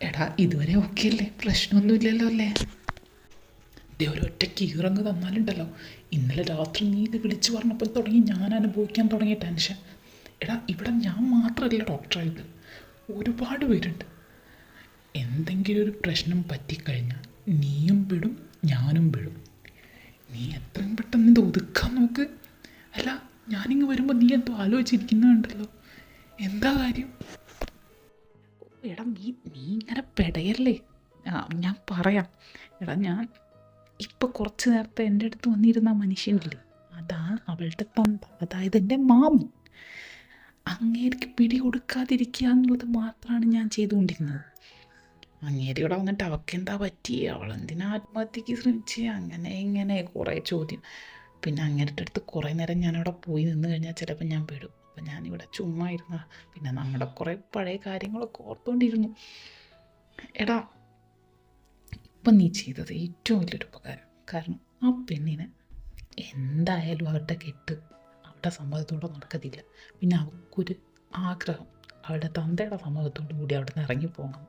എടാ ഇതുവരെ ഓക്കെ അല്ലേ? പ്രശ്നമൊന്നുമില്ലല്ലോ അല്ലേ? ദേ ഒരൊറ്റ കീറങ്ങ് തന്നാലുണ്ടല്ലോ. ഇന്നലെ രാത്രി നീ ഇത് വിളിച്ചു പറഞ്ഞപ്പോൾ തുടങ്ങി ഞാൻ അനുഭവിക്കാൻ തുടങ്ങിയ ടെൻഷൻ. എടാ ഇവിടെ ഞാൻ മാത്രമല്ല ഡോക്ടറായത്, ഒരുപാട് പേരുണ്ട്. എന്തെങ്കിലും ഒരു പ്രശ്നം പറ്റിക്കഴിഞ്ഞാൽ നീയും വിടും ഞാനും വിടും. നീ എത്രയും പെട്ടെന്ന് ഇത് ഒതുക്കാൻ നോക്ക്. അല്ല, ഞാനിങ്ങ് വരുമ്പോൾ നീ എന്തോ ആലോചിച്ചിരിക്കുന്നുണ്ടല്ലോ, എന്താ കാര്യം? എടാ നീ ഇങ്ങനെ പെടയല്ലേ. ഞാൻ പറയാം. എടാ ഞാൻ ഇപ്പം കുറച്ച് നേരത്തെ എൻ്റെ അടുത്ത് വന്നിരുന്ന മനുഷ്യനില്ലേ, അതാണ് അവളുടെ തന്ത, അതായത് എൻ്റെ മാമൻ. അങ്ങേർക്ക് പിടി കൊടുക്കാതിരിക്കുക എന്നുള്ളത് മാത്രമാണ് ഞാൻ ചെയ്തുകൊണ്ടിരുന്നത്. അങ്ങേര് ഇവിടെ വന്നിട്ട് അവൾക്കെന്താ പറ്റി, അവളെന്തിനാ ആത്മഹത്യക്ക് ശ്രമിച്ച്, അങ്ങനെ ഇങ്ങനെ കുറേ ചോദ്യം. പിന്നെ അങ്ങേരുടെ അടുത്ത് കുറേ നേരം ഞാനവിടെ പോയി നിന്ന് കഴിഞ്ഞാൽ ചിലപ്പോൾ ഞാൻ പെടും. അപ്പം ഞാനിവിടെ ചുമ്മാ ഇരുന്ന. പിന്നെ നമ്മുടെ കുറേ പഴയ കാര്യങ്ങളൊക്കെ ഓർത്തുകൊണ്ടിരുന്നു. എടാ ഇപ്പം നീ ചെയ്തത് ഏറ്റവും വലിയൊരു ഉപകാരം. കാരണം ആ പെണ്ണിന് എന്തായാലും അവരുടെ കെട്ട് അവരുടെ സമ്മതത്തോടെ നടക്കത്തില്ല. പിന്നെ അവൾക്കൊരു ആഗ്രഹം അവളുടെ തന്തയുടെ സമ്മതത്തോടു കൂടി അവിടെ നിന്ന് ഇറങ്ങിപ്പോകണം.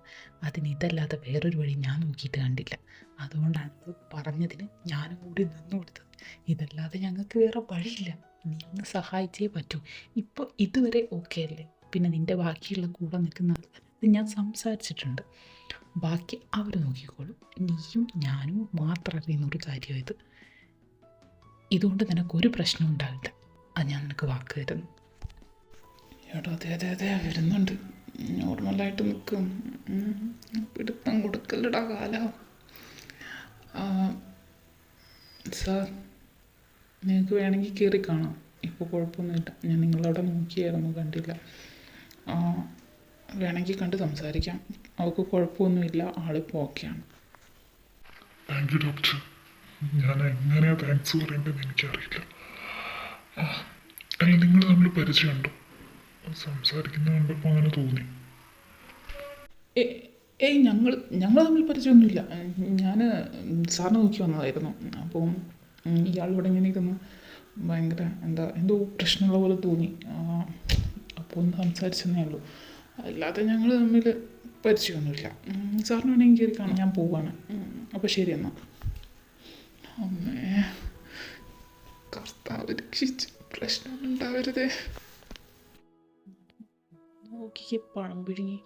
അതിന് ഇതല്ലാതെ വേറൊരു വഴി ഞാൻ നോക്കിയിട്ട് കണ്ടില്ല. അതുകൊണ്ടാണ് അത് പറഞ്ഞതിന് ഞാനും കൂടി നിന്നു കൊടുത്തത്. ഇതല്ലാതെ ഞങ്ങൾക്ക് വേറെ വഴിയില്ല. നീ ഒന്ന് സഹായിച്ചേ പറ്റൂ. ഇപ്പോൾ ഇതുവരെ ഓക്കെ അല്ലേ? പിന്നെ നിൻ്റെ ബാക്കിയുള്ള കൂടെ നിൽക്കുന്ന ഇത് ഞാൻ സംസാരിച്ചിട്ടുണ്ട്. ബാക്കി അവർ നോക്കിക്കോളും. നീയും ഞാനും മാത്രം അറിയുന്നൊരു കാര്യമായത്. ഇതുകൊണ്ട് നിനക്കൊരു പ്രശ്നം ഉണ്ടാവില്ല. അത് ഞാൻ നിനക്ക് വാക്ക് തരുന്നു. എടാ അതെ വരുന്നുണ്ട്. നോർമലായിട്ട് നിൽക്കും. പിടുത്തം കൊടുക്കല്ലടാ കാലം. സാർ, നിങ്ങൾക്ക് വേണമെങ്കിൽ കയറി കാണാം. ഇപ്പോൾ കുഴപ്പമൊന്നുമില്ല. ഞാൻ നിങ്ങളവിടെ നോക്കിയായിരുന്നു, കണ്ടില്ല. വേണമെങ്കിൽ കണ്ട് സംസാരിക്കാം. അവൾക്ക് കുഴപ്പമൊന്നുമില്ല, ആളിപ്പോൾ ഓക്കെയാണ്. Thank you doctor. ഞാൻ എങ്ങനെയാ താങ്ക്സ് പറയേണ്ടതെന്ന് എനിക്കറിയില്ല. അല്ല, നിങ്ങൾ തമ്മിൽ പരിചയമുണ്ടോ? സംസാരിക്കുന്ന കണ്ടപ്പോൾ അങ്ങനെ തോന്നി. ഞങ്ങൾ തമ്മിൽ പരിചയമൊന്നുമില്ല. ഞാൻ സാറിനെ നോക്കി വന്നതായിരുന്നു. അപ്പോൾ ഇയാളിവിടെ ഇങ്ങനെ ഇരുന്ന് ഭയങ്കര എന്തോ പ്രശ്നമുള്ള പോലെ തോന്നി. അപ്പോൾ ഒന്ന് സംസാരിച്ചെന്നേ ഉള്ളൂ. അല്ലാതെ ഞങ്ങൾ തമ്മിൽ പരിചയമൊന്നുമില്ല. സാറിന് വേണമെങ്കിൽ കയറി കാണാം. ഞാൻ പോവാണ്. അപ്പോൾ ശരി എന്നാൽ. അമ്മേ, കർത്താവ് രക്ഷിച്ച്, പ്രശ്നമൊന്നും ഉണ്ടാവരുതേ. നോക്കിക്ക് പണം പിഴുങ്ങി.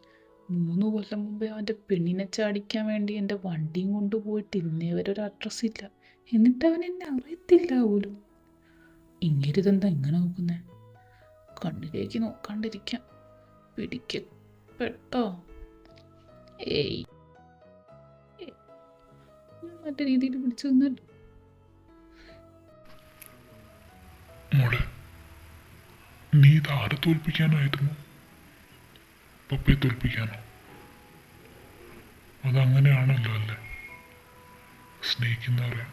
3 കൊല്ലം മുമ്പേ അവൻ്റെ പെണ്ണിനെ ചാടിക്കാൻ വേണ്ടി എൻ്റെ വണ്ടിയും കൊണ്ടുപോയിട്ട് ഇന്നേ വരെ ഒരു അഡ്രസ്സ് ഇല്ല. എന്നിട്ട് അവൻ എന്നെ അറിയത്തില്ല പോലും. ഇങ്ങേരിതെന്താ ഇങ്ങനെ നോക്കുന്നേ? കണ്ണിലേക്ക് നോക്കാണ്ടിരിക്കാം. പിടിക്കപ്പെട്ടോ? ഏയ്, മറ്റേ രീതിയിൽ പിടിച്ചു തന്നല്ലോ. മോളെ, നീ ഇത് ആരെ തോൽപ്പിക്കാനായിരുന്നു? പപ്പയെ തോൽപ്പിക്കാനോ? അതങ്ങനെയാണല്ലോ അല്ലേ? സ്നേഹിക്കുന്നവരെ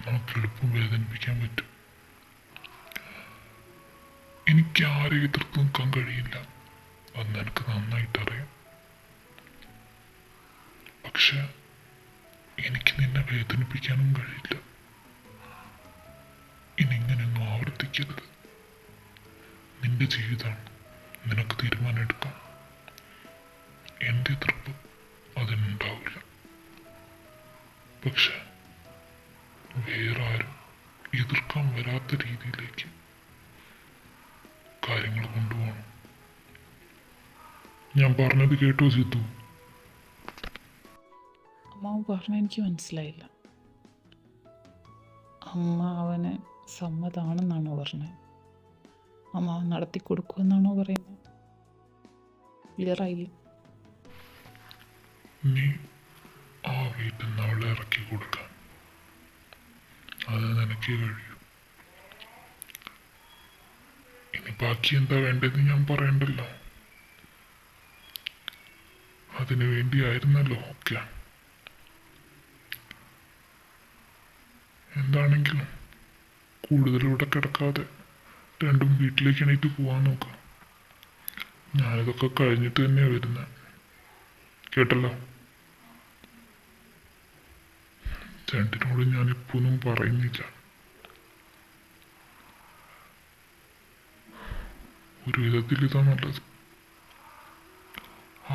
നമുക്ക് എളുപ്പം വേദനിപ്പിക്കാൻ പറ്റും. എനിക്ക് ആരെ എതിർത്ത് നിൽക്കാൻ കഴിയില്ല, അത് നിനക്ക് നന്നായിട്ടറിയാം. പക്ഷെ എനിക്ക് നിന്നെ വേദനിപ്പിക്കാനും കഴിയില്ല. ഇനി ഇങ്ങനെയൊന്നും ആവർത്തിക്കരുത്. നിന്റെ ജീവിതമാണ്, നിനക്ക് തീരുമാനം എടുക്കാം. എൻ്റെ എതിർപ്പ് അതിനുണ്ടാവില്ല. പക്ഷെ വേറെ ആരും എതിർക്കാൻ വരാത്ത രീതിയിലേക്ക് കാര്യങ്ങൾ കൊണ്ടുപോകണം. ഞാൻ പറഞ്ഞത് കേട്ടോ സിദ്ധു? അമ്മാവ് പറഞ്ഞ എനിക്ക് മനസ്സിലായില്ല. അമ്മ അവന് സമ്മതമാണെന്നാണോ പറഞ്ഞത്? അമ്മാവൻ നടത്തി കൊടുക്കുമെന്നാണോ പറയുന്നത്? ക്ലിയറായില്ല. നീ ആ വീട്ടിൽ നിന്ന് അവളെ ഇറക്കി കൊടുക്കാൻ അത് നിനക്ക് കഴിയും. ഇനി ബാക്കി എന്താ വേണ്ടതെന്ന് ഞാൻ പറയണ്ടല്ലോ. അതിനു വേണ്ടിയായിരുന്നല്ലോ ഒക്കെ. എന്താണെങ്കിലും കൂടുതൽ ഇവിടെ കിടക്കാതെ രണ്ടും വീട്ടിലേക്ക് എണീറ്റ് പോവാൻ നോക്കാം. ഞാനിതൊക്കെ കഴിഞ്ഞിട്ട് തന്നെയാണ് വരുന്നത്, കേട്ടല്ലോ. രണ്ടിനോട് ഞാനിപ്പൊന്നും പറയുന്നില്ല. ഒരു വിധത്തിൽ ഇതാ നല്ലത്.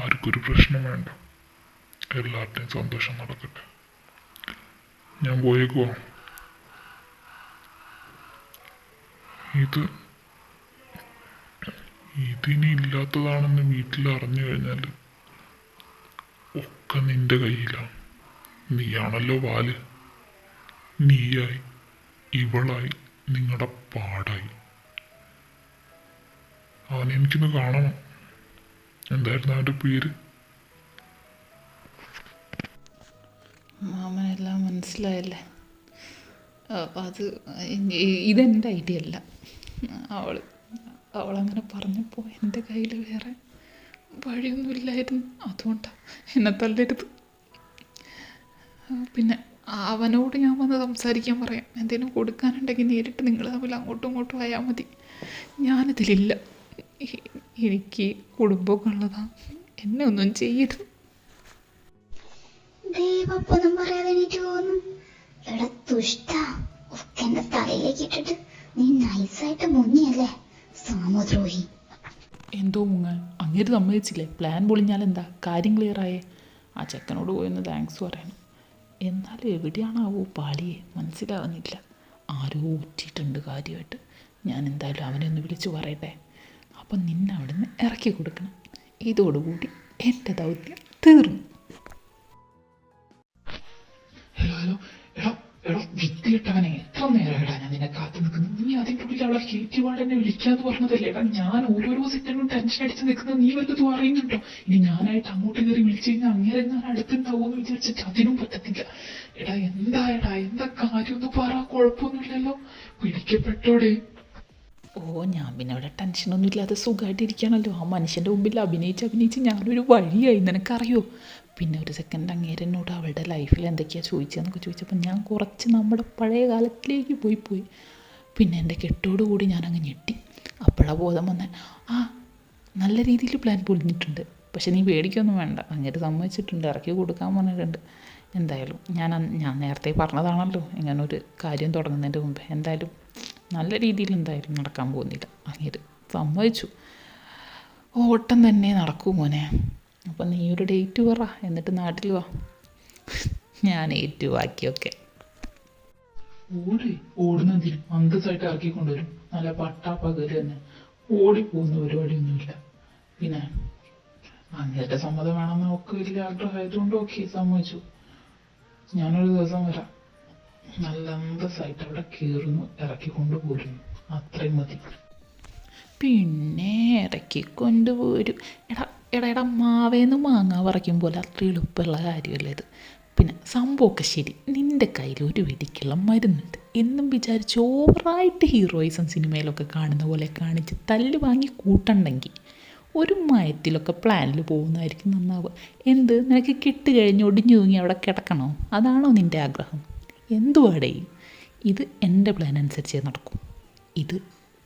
ആർക്കൊരു പ്രശ്നം വേണ്ട, എല്ലാവരുടെയും സന്തോഷം നടക്കട്ടെ. ഞാൻ പോയേക്കുവാ. ഇതിനി ഇല്ലാത്തതാണെന്ന് വീട്ടിൽ അറിഞ്ഞു കഴിഞ്ഞാൽ ഒക്കെ നിന്റെ കയ്യിലാണ്. നീയാണല്ലോ വാല്. നീയായി, ഇവളായി, നിങ്ങളുടെ പാടായി. അവനെനിക്കൊന്ന് കാണണം. എന്തായിരുന്നു അവൻ്റെ പേര്? മാമനെല്ലാം മനസ്സിലായല്ലേ? അത് ഇതെൻ്റെ ഐഡിയ അല്ല. അവളങ്ങനെ പറഞ്ഞപ്പോൾ എൻ്റെ കയ്യിൽ വേറെ വഴിയൊന്നുമില്ലായിരുന്നു. അതുകൊണ്ടാണ്. എന്നെ തല്ലരുത്. പിന്നെ അവനോട് ഞാൻ വന്ന് സംസാരിക്കാൻ പറയാം. എന്തെങ്കിലും കൊടുക്കാനുണ്ടെങ്കിൽ നേരിട്ട് നിങ്ങൾ തമ്മിൽ അങ്ങോട്ടും ഇങ്ങോട്ടും ആയാൽ മതി. ഞാനിതിലില്ല. എനിക്ക് കുടുംബമൊക്കെ ഉള്ളതാണ്. എന്നെ ഒന്നും ചെയ്യരുത്. ദൈവപ്പൊന്നും പറയാതെ എനിക്ക് തോന്നും. എടാ ദുഷ്ട, ഒക്കെ എന്റെ തലയിലേക്ക് ഇട്ടിട്ട് നീ നൈസായിട്ട് മുങ്ങിയല്ലേ സാമദ്രോഹി. എന്തോ മുങ്ങാൻ? അങ്ങേര് സമ്മതിച്ചില്ലേ? പ്ലാൻ പൊളിഞ്ഞാലെന്താ? കാര്യം ക്ലിയറായേ. ആ ചെക്കനോട് പോയെന്ന് താങ്ക്സ് പറയണം. എന്നാലും എവിടെയാണാവോ പാളിയെ? മനസ്സിലാവുന്നില്ല. ആരോ ഊറ്റിയിട്ടുണ്ട് കാര്യമായിട്ട്. ഞാൻ എന്തായാലും അവനെ ഒന്ന് വിളിച്ച് പറയട്ടെ. അപ്പം നിന്നെ അവിടെ നിന്ന് ഇറക്കി കൊടുക്കണം. ഇതോടുകൂടി എൻ്റെ ദൗത്യം തീർന്നു. ഹലോ ഹലോ, എടോ എടോ വിത്തിയിട്ടവനെ, എത്ര നേരമായിട്ടാ ഞാൻ നിന്നെ കാത്തു നിൽക്കുന്നു. നീ അതിൻ്റെ ഉള്ളിൽ അവളെ കയറ്റിവാട് എന്നെ വിളിക്കാന്ന് പറഞ്ഞതല്ലേ? എടാ ഞാൻ ഓരോരോ സെക്കൻഡും ടെൻഷൻ അടിച്ച് നിൽക്കുന്നത് നീ വല്ലതും അറിയുന്നുണ്ടോ? ഇനി ഞാനായിട്ട് അങ്ങോട്ട് കയറി വിളിച്ചു കഴിഞ്ഞാൽ അങ്ങനെ ഞാൻ അടുത്തുണ്ടാവുമെന്ന് വിചാരിച്ചിട്ട് അതിനും പറ്റത്തില്ല. എടാ എന്താ കാര്യമൊന്നും പറ. കുഴപ്പമൊന്നുമില്ലല്ലോ? പിടിക്കപ്പെട്ടോടെ? ഓ, ഞാൻ പിന്നെ അവിടെ ടെൻഷനൊന്നും ഇല്ലാതെ സുഖമായിട്ടിരിക്കുകയാണല്ലോ. ആ മനുഷ്യൻ്റെ മുമ്പിൽ അഭിനയിച്ച് ഞാനൊരു വഴിയായി, നിനക്കറിയോ? പിന്നെ ഒരു സെക്കൻഡ് അങ്ങേരെന്നോട് അവളുടെ ലൈഫിൽ എന്തൊക്കെയാണ് ചോദിച്ചതെന്നൊക്കെ ചോദിച്ചപ്പോൾ ഞാൻ കുറച്ച് നമ്മുടെ പഴയ കാലത്തിലേക്ക് പോയി. പിന്നെ എൻ്റെ കെട്ടോടുകൂടി ഞാനങ്ങ് ഞെട്ടി. അപ്പോഴാണ് ബോധം വന്നത്. നല്ല രീതിയിൽ പ്ലാൻ പൊളിഞ്ഞിട്ടുണ്ട്. പക്ഷെ നീ പേടിക്കൊന്നും വേണ്ട. അങ്ങേര് സമ്മതിച്ചിട്ടുണ്ട്, ഇറക്കി കൊടുക്കാൻ പറഞ്ഞിട്ടുണ്ട്. എന്തായാലും ഞാൻ നേരത്തെ പറഞ്ഞതാണല്ലോ ഇങ്ങനൊരു കാര്യം തുടങ്ങുന്നതിൻ്റെ മുമ്പ്. എന്തായാലും നല്ല രീതിയിൽ എന്തായാലും നടക്കാൻ പോകുന്നില്ല. അങ്ങേര് സമ്മതിച്ചു. ഓട്ടം തന്നെ നടക്കൂ മോനെ. അപ്പം നീ ഒരു ഡേറ്റ് പറ, എന്നിട്ട് നാട്ടിൽ വാ. ഞാൻ ഏറ്റുവാക്കിയൊക്കെ. ഓടുന്നതിന് അന്തസ്സായിട്ട് ഇറക്കിക്കൊണ്ടുവരും. നല്ല പട്ടാപ്പകല് തന്നെ. ഓടിപ്പോകുന്ന പരിപാടിയൊന്നുമില്ല. പിന്നെ അങ്ങേരുടെ സമ്മതം വേണമെന്ന് ഒക്കെ വലിയ ആഗ്രഹമായതുകൊണ്ട് ഓക്കെ സമ്മതിച്ചു. ഞാനൊരു ദിവസം വരാം. നല്ല അന്തസ്സായിട്ട് അവിടെ കയറുന്നു, ഇറക്കിക്കൊണ്ടുപോരുന്നു. അത്രയും മതി. പിന്നെ ഇറക്കിക്കൊണ്ടുപോരും. എടാ മാവേന്ന് മാങ്ങ പറിക്കും പോലെ അത്ര എളുപ്പമുള്ള കാര്യമല്ല ഇത്. പിന്നെ സംഭവമൊക്കെ ശരി. നിൻ്റെ കയ്യിൽ ഒരു വെടിക്കുള്ള മരുന്നുണ്ട് എന്നും വിചാരിച്ച് ഓവറായിട്ട് ഹീറോയിസം സിനിമയിലൊക്കെ കാണുന്ന പോലെ കാണിച്ച് തല്ല് വാങ്ങി കൂട്ടണ്ടെങ്കിൽ ഒരു മയത്തിലൊക്കെ പ്ലാനിൽ പോകുന്നതായിരിക്കും നന്നാവുക. എന്ത്, നിനക്ക് കിട്ടുകഴിഞ്ഞ് ഒടിഞ്ഞു തൂങ്ങി അവിടെ കിടക്കണോ? അതാണോ നിൻ്റെ ആഗ്രഹം? എന്തുവാടേ? ഇത് എൻ്റെ പ്ലാൻ അനുസരിച്ചേ നടക്കും. ഇത്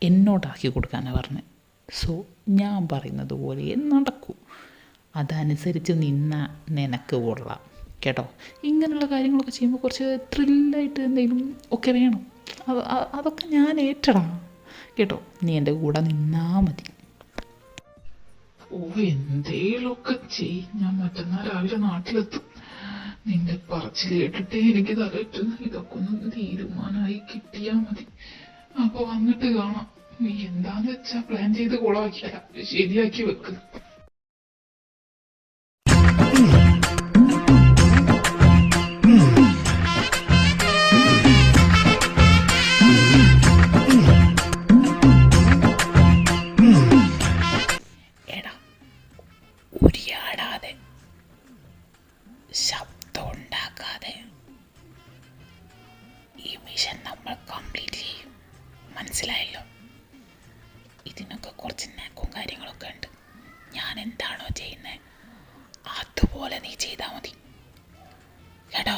എന്നോടാക്കി കൊടുക്കാനാണ് പറഞ്ഞത്. സോ ഞാൻ പറയുന്നത് പോലെ നടക്കൂ. അതനുസരിച്ച് നിന്നാൽ നിനക്ക് കൊള്ളാം, കേട്ടോ? ഇങ്ങനെയുള്ള കാര്യങ്ങളൊക്കെ ചെയ്യുമ്പോൾ കുറച്ച് ത്രില്ലായിട്ട് എന്തെങ്കിലും ഒക്കെ വേണം. അതൊക്കെ ഞാൻ ഏറ്റടാ, കേട്ടോ? നീ എൻ്റെ കൂടെ നിന്നാൽ മതി. എന്തേലൊക്കെ ഞാൻ മറ്റന്നാൾ രാവിലെ നാട്ടിലെത്തും. നിന്റെ പറച്ചിൽ കേട്ടിട്ടേ എനിക്ക് തലയിട്ട്. ഇതൊക്കെ ഒന്ന് തീരുമാനമായി കിട്ടിയാൽ മതി. അപ്പൊ വന്നിട്ട് കാണാം. നീ എന്താന്ന് വെച്ചാ പ്ലാൻ ചെയ്ത് കുളമാക്കിയല്ല, ശരിയാക്കി വെക്ക്. എടാ, ഉരിയാടാതെ, ശബ്ദം ഉണ്ടാക്കാതെ ഈ മിഷൻ നമ്മൾ കംപ്ലീറ്റ് ചെയ്യും. മനസ്സിലായല്ലോ? ഇതിനൊക്കെ കുറച്ച് നാക്കും കാര്യങ്ങളൊക്കെ ഉണ്ട്. ഞാൻ എന്താണോ ചെയ്യുന്നത് അതുപോലെ നീ ചെയ്താൽ മതി കേട്ടോ.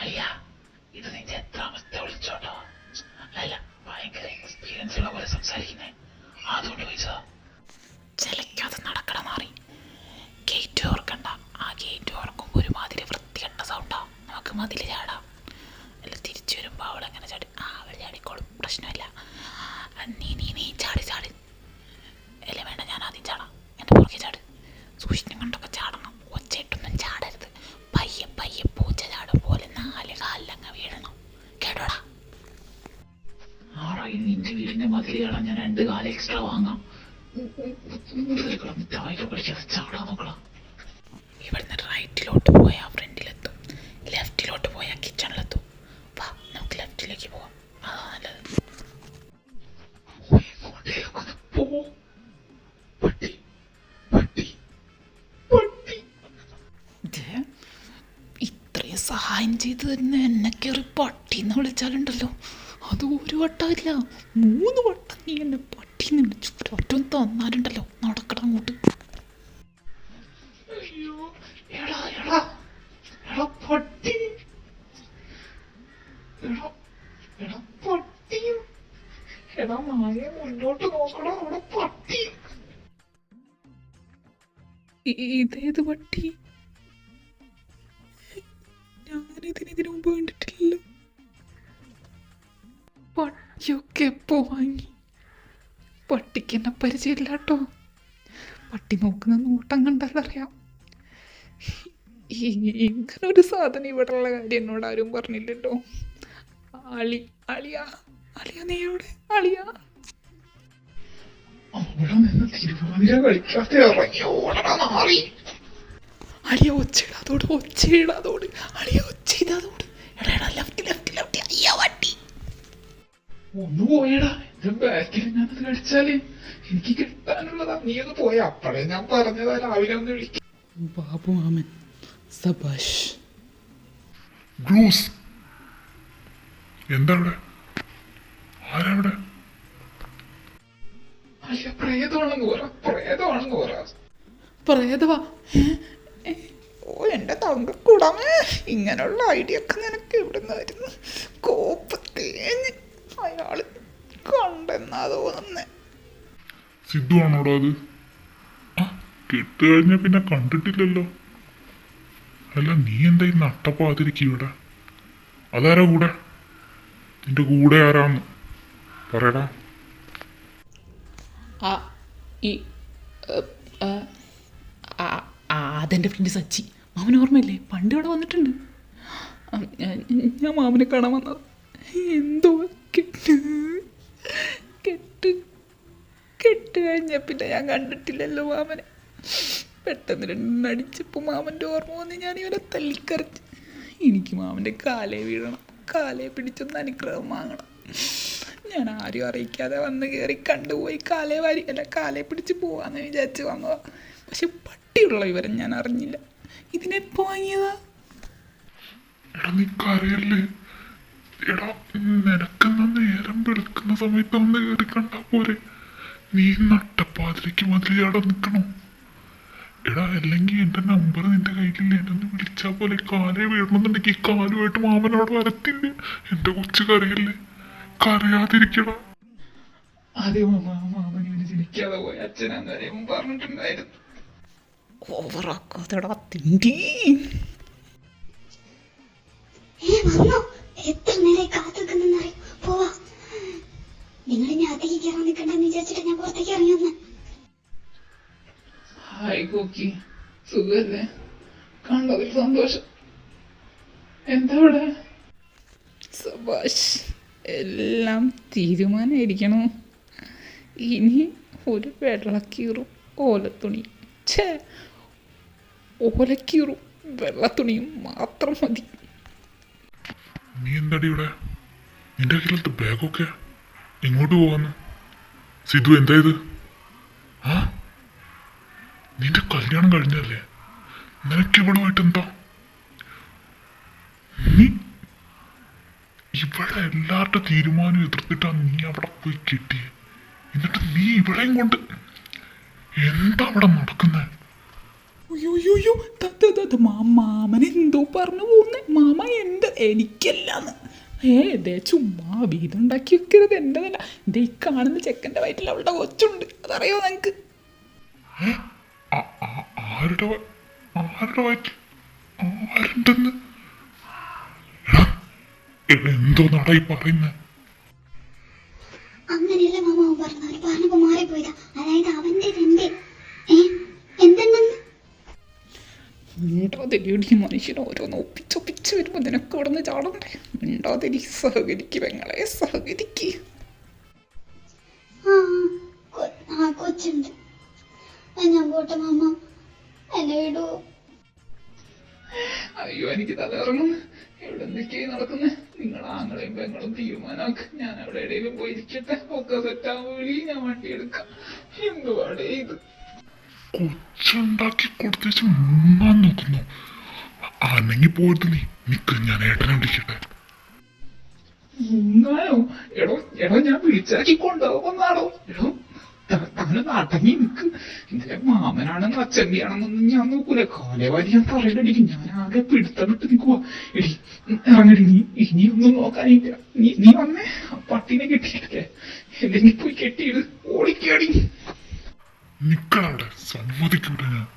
അയ്യ, ഇത് നിന്റെ എത്രാമത്തെ വിളിച്ചോട്ടോ? അല്ല, ഭയങ്കര എക്സ്പീരിയൻസ് ഉള്ള പോലെ സംസാരിക്കുന്നേ, അതുകൊണ്ട് ചോദിച്ചതാ. ചിലക്കാതെ നടക്കണം മാറി. ഗേറ്റ് ഓർക്കണ്ട, ആ ഗേറ്റ് ഓർക്കുമ്പോൾ ഒരുമാതിരി വൃത്തികെട്ട സൗണ്ടാ. നമുക്ക് മതിൽ ചാടാം. അല്ല, തിരിച്ചു വരുമ്പോൾ അവളെങ്ങനെ ചാടി? അവൾ ചാടിക്കോളും, പ്രശ്നമില്ല. നീ ചാടി ചാടി. അല്ലേ വേണ്ട, ഞാൻ ആദ്യം ചാടാം. എൻ്റെ പുറകെ ചാട്. സൂക്ഷിച്ചും കണ്ടൊക്കെ ചാടണം. ഒച്ചയിട്ടൊന്നും ചാടരുത്. പയ്യെ പയ്യെ പൂച്ച ചാടും പോലെ 4 കാലിലങ്ങ് വീഴണം കേട്ടോടാ. നിന്റെ വീടിന്റെ മതിൽ ചാടാൻ ഞാൻ 2 കാല് എക്സ്ട്രാ വാങ്ങാം. ചാടാൻ നോക്കണം. ഇവിടുന്ന് റൈറ്റിലോട്ട് പോയാൽ ഫ്രണ്ടിലെത്തും, ലെഫ്റ്റിലോട്ട് പോയാൽ കിച്ചണിലെത്തും. വാ, നമുക്ക് ലെഫ്റ്റിലേക്ക് പോവാം, അതാ നല്ലത്. ഇത്രയും സഹായം ചെയ്ത് തന്നെ എന്നെ കയറി പട്ടിന്ന് വിളിച്ചാലുണ്ടല്ലോ, അത് ഒരു വട്ടമില്ല 3 വട്ടം നീ എന്നെ പട്ടിന്ന് വിളിച്ചു. ഒറ്റ തന്നാലുണ്ടല്ലോ, നടക്കണം അങ്ങോട്ട്. അയ്യോ, എടാ എടാ എടാ പട്ടി, എടാ എടാ പട്ടി, എടാ നായെ മുന്നോട്ട് നോക്കടാ, അവിടെ പട്ടി. ഇതേത് പട്ടി? ഞാനിതിനു മുമ്പ് കണ്ടിട്ടില്ലല്ലോ. പട്ടിയൊക്കെ എപ്പോ വാങ്ങി? പട്ടിക്ക് എന്നെ പരിചയമില്ല കേട്ടോ. പട്ടി നോക്കുന്ന നോട്ടം കണ്ടാലറിയാം. ഇങ്ങനൊരു സാധനം ഇവിടെ ഉള്ള കാര്യം എന്നോട് ആരും പറഞ്ഞില്ലല്ലോ. അളിയ നീ എവിടെ? അളിയ തിരുവാതിര കളിക്കാത്ത ഇറങ്ങി ഓടടാ നാറി. അളിയ ഒച്ചയിടാതോട്, ഒച്ചയിടാതോട്, അളിയ ഒച്ചയിടാതോട്. എടാ ലെഫ്റ്റ് ലെഫ്റ്റ് ലെഫ്റ്റ്. അയ്യോ വട്ടി ഒന്ന് പോയടാ. എന്റെ ബാക്കിൽ ഞാനത് കഴിച്ചാല് എനിക്ക് കിട്ടാനുള്ളതാ. നീ അത് പോയ അപ്പഴേ ഞാൻ പറഞ്ഞതാ രാവിലെ ഒന്ന് വിളിക്കും. ബാബു മാമൻ സബാഷ്. ബ്രൂസ്, എന്താ അവിടെ? ആരവിടെ? അയ്യ, പ്രേതമാണെന്ന് പറ, പ്രേതമാണെന്ന് പറ. പ്രേതവാ? ഓ എന്റെ തങ്കക്കൂടമേ, ഇങ്ങനെയുള്ള ഐഡിയ ഒക്കെ നിനക്ക് എവിടുന്ന് വരുന്നു? കോപ്പ് തേഞ്ഞ് അയാള് കണ്ടെന്നാ തോന്നുന്നേ. സിദ്ധു ആണോടാ അത്? കെട്ട് കഴിഞ്ഞ പിന്നെ കണ്ടിട്ടില്ലല്ലോ. അല്ല, നീ എന്താ ഈ നട്ടപ്പാതിരിക്കും ഇവിടെ? അതാരാ കൂടെ? നിന്റെ കൂടെ ആരാന്ന് പറയടാ. അതെൻ്റെ ഫ്രണ്ട് സച്ചി. മാമന് ഓർമ്മയില്ലേ? പണ്ട് ഇവിടെ വന്നിട്ടുണ്ട്. ഞാൻ മാമനെ കാണാൻ വന്നത്. എന്തോ കെട്ട് കഴിഞ്ഞ പിന്നെ ഞാൻ കണ്ടിട്ടില്ലല്ലോ മാമനെ. പെട്ടെന്ന് 2 അടിച്ചപ്പോൾ മാമൻ്റെ ഓർമ്മ വന്ന് ഞാൻ ഇവനെ തല്ലിക്കരച്ച്. എനിക്ക് മാമൻ്റെ കാലേ വീഴണം, കാലേ പിടിച്ചൊന്ന് അനുഗ്രഹം വാങ്ങണം. ഞാൻ ആരും അറിയിക്കാതെ വന്ന് കയറി കണ്ടുപോയി കാലേ പിടിച്ച് പോവാന്ന് വിചാരിച്ച് വന്നതാ. പക്ഷെ പട്ടിയുള്ള വിവരം ഞാൻ അറിഞ്ഞില്ല. ഇതിനെപ്പോ വാങ്ങിയതാ? എടാ നീ കരയല്ലേ? എടാ, നിനക്കെന്നാ നേരം വെളുക്കുന്ന സമയത്ത് ഒന്ന് കയറി കണ്ടാ പോരെ? നീ നട്ടപ്പാതിലേക്ക് മതിലയാടെ നിൽക്കണോ? എടാ, അല്ലെങ്കിൽ എൻ്റെ നമ്പർ നിന്റെ കയ്യിലില്ല, എന്നെ ഒന്ന് വിളിച്ചാൽ പോലെ. കാലേ വീഴണമെന്നുണ്ടെങ്കിൽ ഈ കാലുമായിട്ട് മാമനോട് വരത്തില്ല. എൻ്റെ കൊച്ചു കരയല്ലേ, കരയാതിരിക്കടാ. അതെ മാമനെ ജനിക്കാതെ പോയ അച്ഛനാന്നേരം പറഞ്ഞിട്ടുണ്ടായിരുന്നു. ഓവറാക്കാതെടാ തിണ്ടി. എത്ര നേരം കാത്തുനിന്നറിയും. പോവാ, നിങ്ങൾ ഇനി അകത്തേക്ക് കയറാൻ നിൽക്കണ്ടെന്ന് വിചാരിച്ചിട്ട് ഞാൻ പുറത്തേക്ക് ഇറങ്ങി വന്ന്. ഹായ് കോക്കി, സുഖല്ലേ? കണ്ടതിൽ സന്തോഷം. എന്താ ഇവിടെ? സബാഷ്, എല്ലാം തീരുമാനമായിരിക്കണോ? ഇനി ഒരു വെള്ളക്കീറും ഓലത്തുണി, ഓലക്കീറും വെള്ളത്തുണിയും മാത്രം മതി. നീ എന്താടി ഇവിടെ? നിന്റെ കയ്യിലത്തെ ബാഗൊക്കെ ഇങ്ങോട്ട് പോവാന്ന്? സിധു, എന്താ ഇത്? നിന്റെ കല്യാണം കഴിഞ്ഞല്ലേ? നിനക്ക് ഇവളുമായിട്ട് എന്താ? നീ ഇവിടെ എല്ലാവരുടെ തീരുമാനം എതിർത്തിട്ടാ നീ അവിടെ പോയി കിട്ടിയേ. എന്നിട്ട് നീ ഇവിടെയും കൊണ്ട് എന്താ അവിടെ നടക്കുന്നത്? അയ്യോ മാമൻ എന്തോ പറഞ്ഞു പോകുന്നേ. മാമ എനിക്കല്ലാന്ന്. ദേ ചുമ്മാ വീതുണ്ടാക്കി വെക്കരുത്. എന്റെതല്ല. ദേ ഈ കാണുന്ന ചെക്കൻ്റെ വയറ്റിൽ അവളുടെ കൊച്ചുണ്ട്. അതറിയോ നിനക്ക്? ആരുടെ വയറ്റിൽ ആരുണ്ടെന്ന്? എന്തോ നടായി പറയുന്നത്? അങ്ങനെയല്ല മാമ പറഞ്ഞത്. പറഞ്ഞപ്പോ മാറിപ്പോയതാ. അതായത് അവന്റെ എന്തെന്ന് മിണ്ടാതിരിടി. മനുഷ്യനെ ഓരോന്ന് ഒപ്പിച്ചൊപ്പിച്ച് വരുമ്പോൾ നിനക്ക് ഇവിടെ നിന്ന് ചാടണ്ടേ? മിണ്ടാതിരി. സഹകരിക്ക് പെങ്ങളെ, സഹകരിക്ക്. കൊച്ചുണ്ട്. ഞാൻ പോട്ടെ മാമ, എന്നെ വിടൂ. അയ്യോ എനിക്ക് തലയിറങ്ങുന്നു. എവിടെ എന്തൊക്കെയായി നടക്കുന്നത്? നിങ്ങൾ ആങ്ങളെയും പെങ്ങളും തീരുമാനമാക്ക്. ഞാൻ അവിടെ എവിടെയെങ്കിലും പോയിരിക്കട്ടെ. ഒക്കെ സെറ്റാകുമ്പോൾ വിളി, ഞാൻ വണ്ടി എടുക്കാം. എന്തുവാടേ ഇത്? കൊച്ചുണ്ടാക്കി കൊടുത്തേച്ച് മുങ്ങാൻ നോക്കുന്നു. അനങ്ങി പോയത് നിക്ക്, ഞാൻ ഏട്ടനെ വിളിക്കട്ടെ. മുങ്ങാനോ? എടോ ഞാൻ വിളിച്ചാക്കി കൊണ്ടുപോകുന്നാടോ. അങ്ങനെ അടങ്ങി നിൽക്ക്. ഇതിലെ മാമനാണെന്ന് അച്ഛൻ്റെയാണെന്നൊന്നും ഞാൻ നോക്കൂല. കാലേവാരി ഞാൻ തറയിലടിക്കും. ഞാൻ ആകെ പിടുത്തം വിട്ട് നിൽക്കുക. എടി ഇറങ്ങടി. ഇനിയൊന്നും നോക്കാനില്ല. നീ വന്നേ. ആ പട്ടീനെ കെട്ടിയില്ലേ? അല്ലെങ്കിൽ പോയി കെട്ടിയിട്. ഓടിക്കാടി. നിക്കടവിടെ, സമ്മതിക്കൂല ഞാൻ.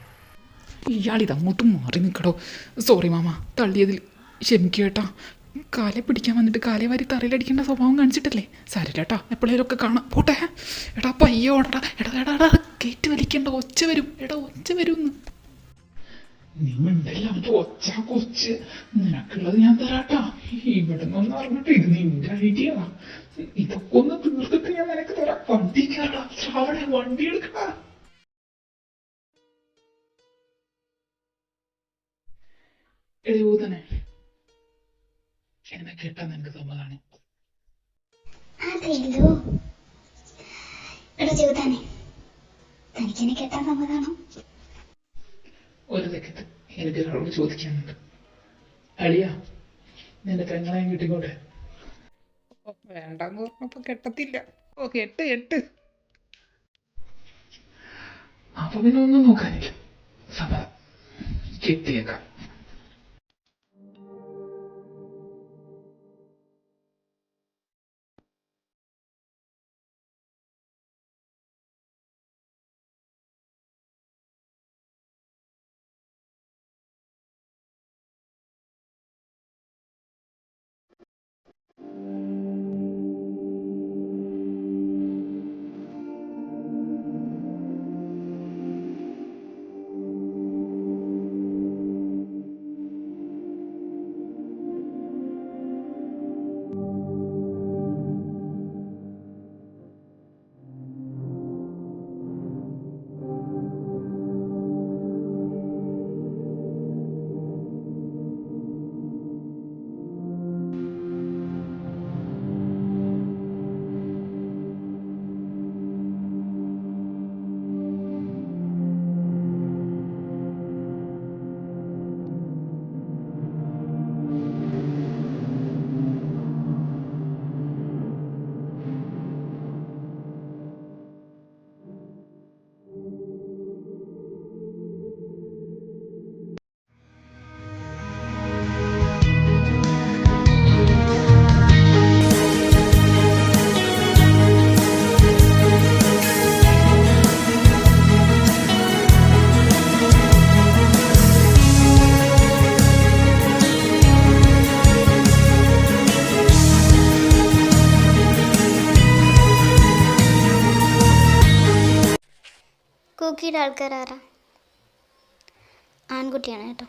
ഇയാളിത് അങ്ങോട്ടും മാറി നിൽക്കടോ. Sorry mama, തള്ളിയതിൽ ക്ഷമിക്കേട്ടാ. കാലെ പിടിക്കാൻ വന്നിട്ട് കാലെ വാരി തറയിലടിക്കേണ്ട സ്വഭാവം കാണിച്ചിട്ടല്ലേ? സാരില്ലേട്ടാ, എപ്പോഴേലും ഒക്കെ കാണാം. പോട്ടെ. എടാ പയ്യോടാ. എടാ കയറ്റ് വലിക്കേണ്ട. ഒച്ച വരും. ഒച്ച വരും. നീ മിണ്ടല്ല. കൊച്ച് നിനക്കുള്ളത് ഞാൻ തരാട്ടാ. ഇവിടെ നിന്നൊന്നും അറിഞ്ഞിട്ട് ഇത് നിന്റെ ഐഡിയ. ഇതൊക്കെ ഒന്ന് തീർത്തിട്ട് ഞാൻ നിനക്ക് തരാം. വണ്ടി കയറാ. ശ്രാവണേ, വണ്ടി എടുക്കടാ. എഴുതനെ എന്നെ കേട്ടാ നിനക്ക് സമ്മതാണ്? അതെല്ലോ. എടാ ജീവിതാനെ, തനിക്കെന്നെ കേട്ടാ സമ്മതാണോ? ഒരു സെക്കൻഡ്, എനിക്കൊരാളോട് ചോദിക്കാനുണ്ട്. അളിയ, നിന്റെ പെങ്ങളെയും കിട്ടിക്കോട്ടെ. വേണ്ടെന്ന് പറഞ്ഞപ്പോ കെട്ടത്തില്ല. കെട്ട്. അപ്പൊ പിന്നെ ഒന്നും നോക്കാനില്ല. സമ്മതം. കെട്ടിയേക്കാം. കുക്കിയുടെ ആൾക്കാരാരാ? ആൺകുട്ടിയാണ് കേട്ടോ.